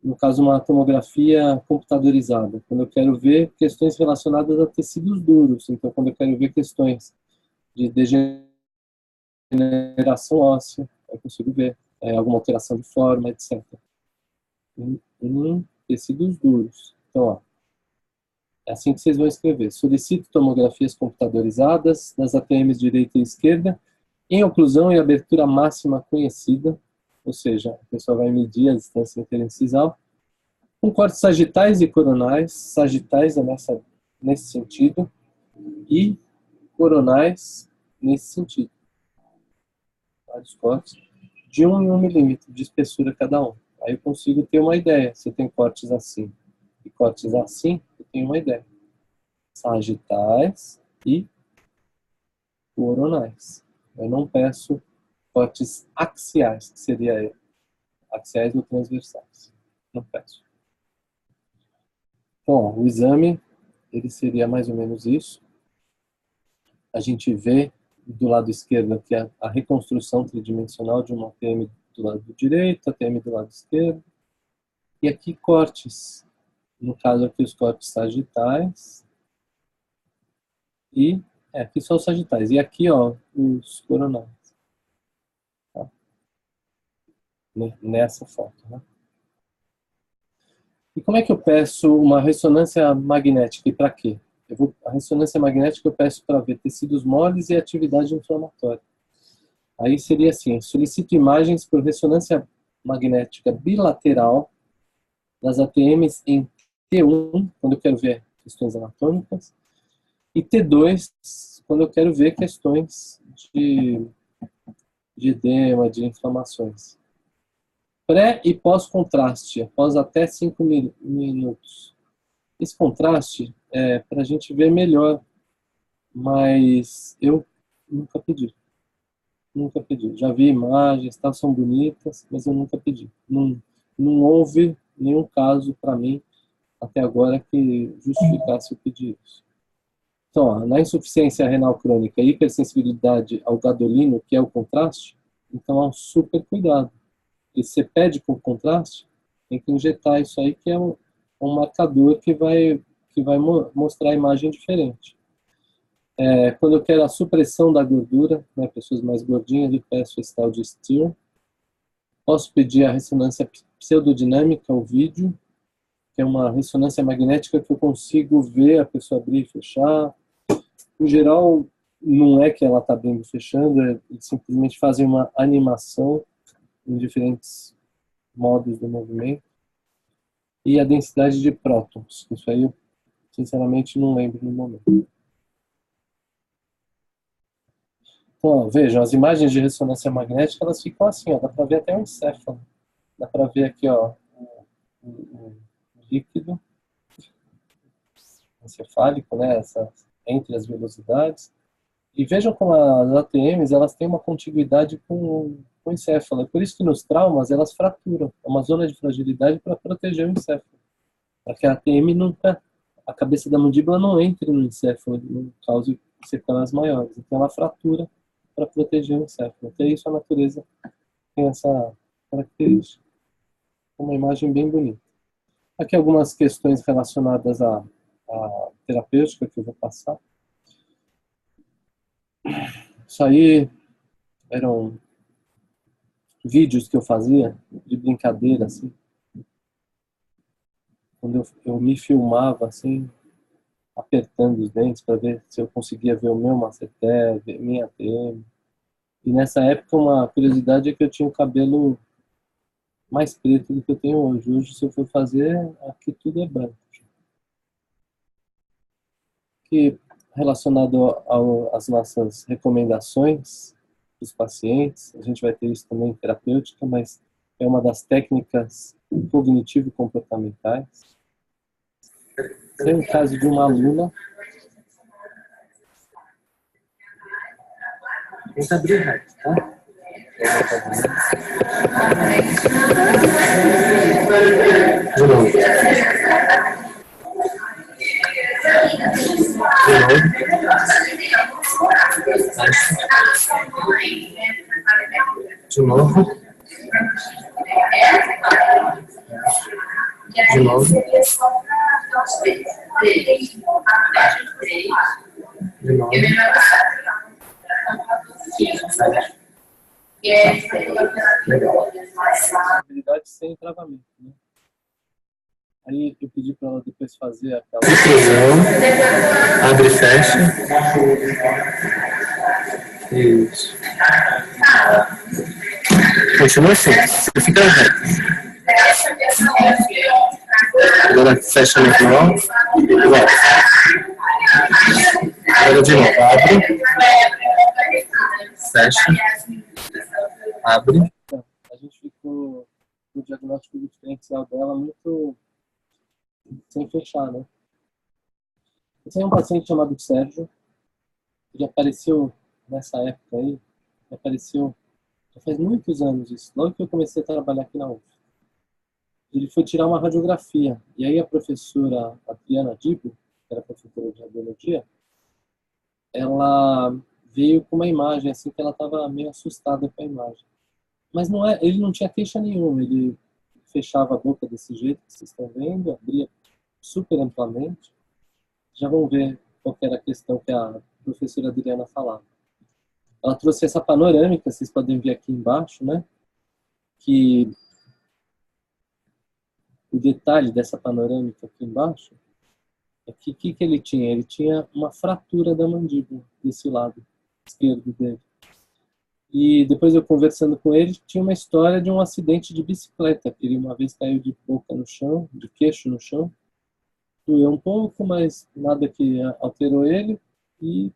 no caso uma tomografia computadorizada, quando eu quero ver questões relacionadas a tecidos duros, então quando eu quero ver questões de degeneração degeneração óssea, eu consigo ver alguma alteração de forma, etc. Em tecidos duros. Então, ó, é assim que vocês vão escrever. Solicito tomografias computadorizadas das ATMs direita e esquerda em oclusão e abertura máxima conhecida, ou seja, a pessoa vai medir a distância interincisal, com cortes sagitais e coronais, sagitais é nesse sentido, e coronais nesse sentido. Vários cortes de 1 em 1 milímetro de espessura cada um. Aí eu consigo ter uma ideia. Se eu tenho cortes assim e cortes assim, eu tenho uma ideia. Sagitais e coronais. Eu não peço cortes axiais, que seria axiais ou transversais. Não peço. Bom, o exame, ele seria mais ou menos isso. A gente vê do lado esquerdo aqui a reconstrução tridimensional de uma ATM do lado direito, ATM do lado esquerdo. E aqui cortes. No caso aqui os cortes sagitais. E aqui são os sagitais. E aqui, ó, os coronais. Tá? Nessa foto, né? E como é que eu peço uma ressonância magnética? E para quê? A ressonância magnética eu peço para ver tecidos moles e atividade inflamatória. Aí seria assim, solicito imagens por ressonância magnética bilateral das ATMs em T1, quando eu quero ver questões anatômicas, e T2, quando eu quero ver questões de edema, de inflamações. Pré e pós-contraste, após até 5 minutos. Esse contraste é para a gente ver melhor, mas eu nunca pedi. Nunca pedi. Já vi imagens, tá, são bonitas, mas eu nunca pedi. Não houve nenhum caso para mim até agora que justificasse o pedido. Então, ó, na insuficiência renal crônica e hipersensibilidade ao gadolino, que é o contraste, então há um super cuidado. E você pede com contraste, tem que injetar isso aí, que é um marcador que vai mostrar a imagem diferente. Quando eu quero a supressão da gordura, né, pessoas mais gordinhas, eu peço esse tal de STIR. Posso pedir a ressonância pseudodinâmica, o vídeo, que é uma ressonância magnética que eu consigo ver a pessoa abrir e fechar. Em geral, não é que ela está abrindo e fechando, eles simplesmente fazem uma animação em diferentes modos do movimento. E a densidade de prótons. Isso aí eu, sinceramente, não lembro no momento. Então, vejam, as imagens de ressonância magnética, elas ficam assim, ó, dá para ver até o encéfalo. Dá para ver aqui, ó, o líquido encefálico, né, entre as velocidades. E vejam como as ATMs, elas têm uma contiguidade com o encéfalo. É por isso que nos traumas elas fraturam. É uma zona de fragilidade para proteger o encéfalo. Para que a ATM a cabeça da mandíbula não entre no encéfalo, não cause sequelas maiores. Então ela fratura para proteger o encéfalo. Até isso a natureza tem essa característica. Uma imagem bem bonita. Aqui algumas questões relacionadas à terapêutica que eu vou passar. Isso aí eram vídeos que eu fazia de brincadeira, assim. Quando eu me filmava, assim, apertando os dentes para ver se eu conseguia ver o meu masseter, ver minha ATM. E nessa época, uma curiosidade é que eu tinha o cabelo mais preto do que eu tenho hoje. Hoje, se eu for fazer, aqui tudo é branco. Que, relacionado às nossas recomendações dos pacientes, a gente vai ter isso também em terapêutica, mas é uma das técnicas cognitivo-comportamentais. Tem um caso de uma aluna. Tenta abrir reto, tá? De novo. De novo. De novo. De novo. Habilidade sem travamento, né? Aí eu pedi para ela depois fazer aquela... Difusão, abre e fecha. Isso. Continua assim, você fica reto. Agora fecha normal. Volta. Agora de novo, abre. Fecha. Abre. A gente ficou no diagnóstico diferencial dela muito sem fechar, né? Eu tenho um paciente chamado Sérgio, que apareceu nessa época aí, apareceu já faz muitos anos isso, logo que eu comecei a trabalhar aqui na UF. Ele foi tirar uma radiografia, e aí a professora Adriana Dibo, que era professora de radiologia, ela veio com uma imagem assim que ela estava meio assustada com a imagem. Mas não é, ele não tinha queixa nenhuma, ele fechava a boca desse jeito que vocês estão vendo, abria super amplamente. Já vão ver qual era a questão que a professora Adriana falava. Ela trouxe essa panorâmica, vocês podem ver aqui embaixo, né? Que o detalhe dessa panorâmica aqui embaixo é que o que ele tinha? Ele tinha uma fratura da mandíbula desse lado esquerdo dele. E depois eu conversando com ele, tinha uma história de um acidente de bicicleta, que ele uma vez caiu de boca no chão, de queixo no chão, doeu um pouco, mas nada que alterou ele, e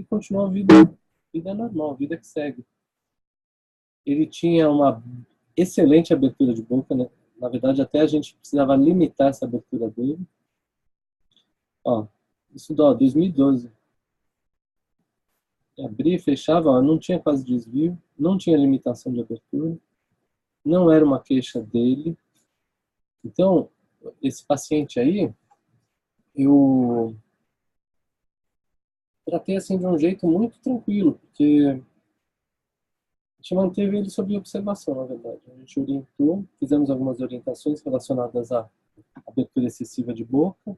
continuou a vida normal, vida que segue. Ele tinha uma excelente abertura de boca, né? Na verdade, até a gente precisava limitar essa abertura dele. Ó, isso 2012. Abria e fechava, ó, não tinha quase desvio, não tinha limitação de abertura, não era uma queixa dele. Então, esse paciente aí, eu tratei assim de um jeito muito tranquilo, porque a gente manteve ele sob observação, na verdade. A gente orientou, fizemos algumas orientações relacionadas à abertura excessiva de boca,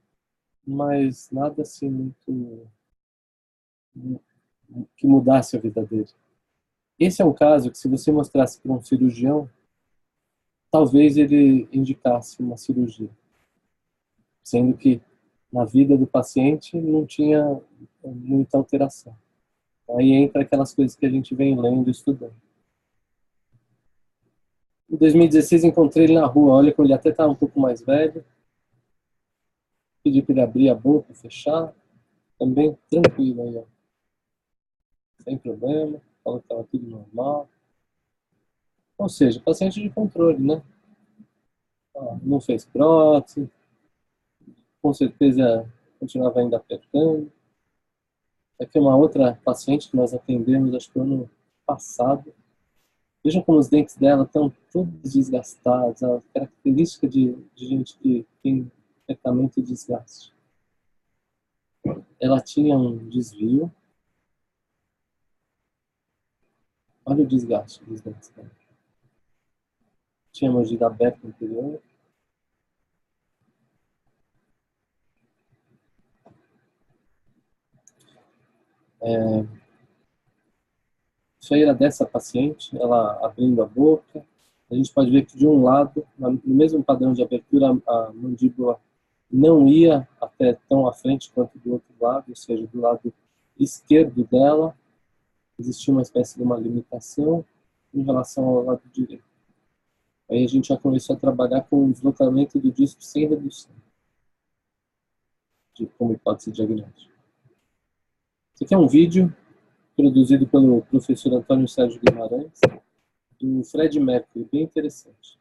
mas nada assim muito que mudasse a vida dele. Esse é um caso que, se você mostrasse para um cirurgião, talvez ele indicasse uma cirurgia, sendo que na vida do paciente não tinha muita alteração. Aí entra aquelas coisas que a gente vem lendo e estudando. Em 2016 encontrei ele na rua, olha que ele até estava um pouco mais velho. Pedi para ele abrir a boca, fechar, também tranquilo aí, ó. Sem problema, falou que estava tudo normal. Ou seja, paciente de controle, né? Não fez prótese, com certeza continuava ainda apertando. Aqui é uma outra paciente que nós atendemos, acho que no ano passado. Vejam como os dentes dela estão todos desgastados, a característica de gente que tem tratamento e desgaste. Ela tinha um desvio. Olha o desgaste dos dentes dela. Tinha mordida aberta anterior. Isso aí era dessa paciente, ela abrindo a boca. A gente pode ver que de um lado, no mesmo padrão de abertura, a mandíbula não ia até tão à frente quanto do outro lado, ou seja, do lado esquerdo dela existia uma espécie de uma limitação em relação ao lado direito. Aí a gente já começou a trabalhar com o deslocamento do disco sem redução, como hipótese diagnóstica. Esse aqui é um vídeo produzido pelo professor Antônio Sérgio Guimarães, do Fred Mercury, bem interessante.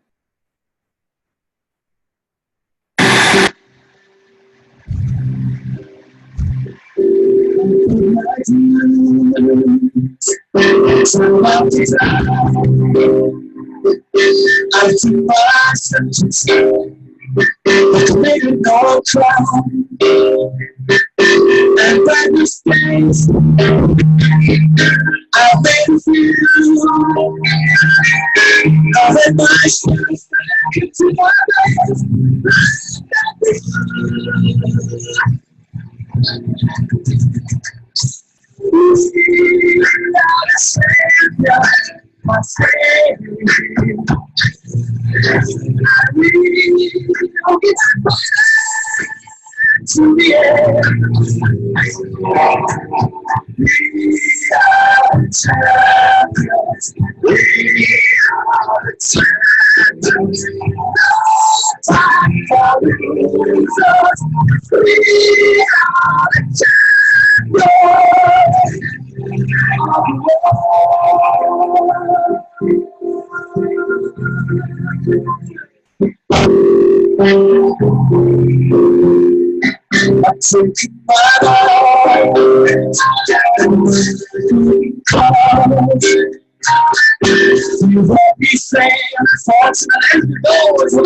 You won't be saying, unfortunately, those men,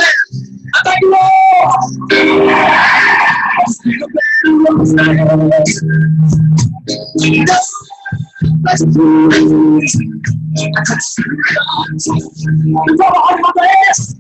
I thank you, Lord. I'm still a better understand. Let's do it. I can see it. You brought all my best.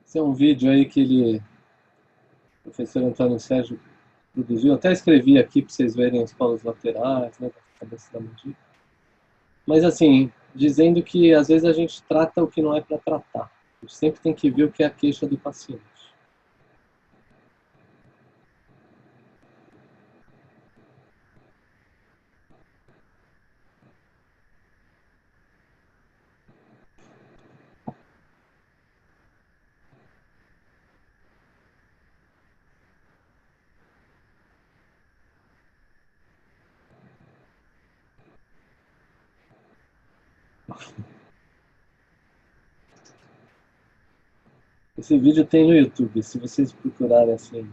Esse é um vídeo aí que o professor Antônio Sérgio produziu. Eu até escrevi aqui para vocês verem os polos laterais, né, da cabeça da mandíbula. Mas assim, dizendo que às vezes a gente trata o que não é para tratar. A gente sempre tem que ver o que é a queixa do paciente. Esse vídeo tem no YouTube. Se vocês procurarem assim,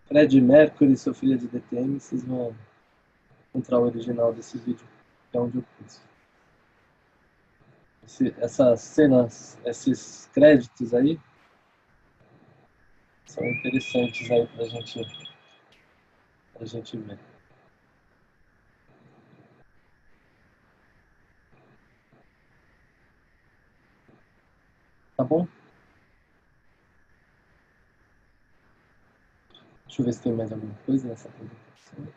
Fred Mercury, sofria de DTM, vocês vão encontrar o original desse vídeo, que é onde eu pus. Essas cenas, esses créditos aí, são interessantes aí pra gente ver. Tá bom? Deixa eu ver se tem mais alguma coisa nessa apresentação.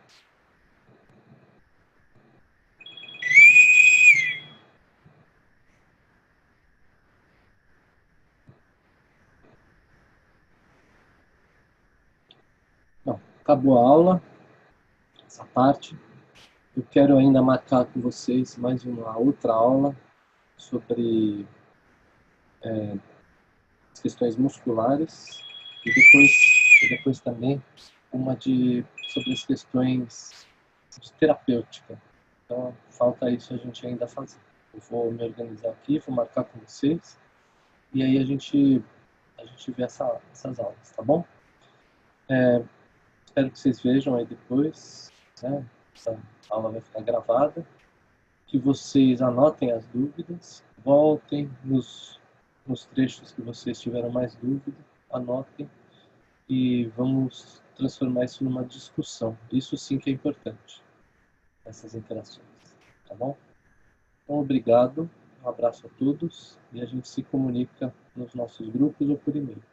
Não, acabou a aula, essa parte. Eu quero ainda marcar com vocês mais uma outra aula sobre as questões musculares e depois também uma sobre as questões de terapêutica. Então, falta isso a gente ainda fazer. Eu vou me organizar aqui, vou marcar com vocês e aí a gente vê essas aulas, tá bom? Espero que vocês vejam aí depois, né? Essa aula vai ficar gravada. que vocês anotem as dúvidas, voltem nos trechos que vocês tiveram mais dúvida, anotem e vamos transformar isso numa discussão. Isso sim que é importante, essas interações, tá bom? Então, obrigado, um abraço a todos e a gente se comunica nos nossos grupos ou por e-mail.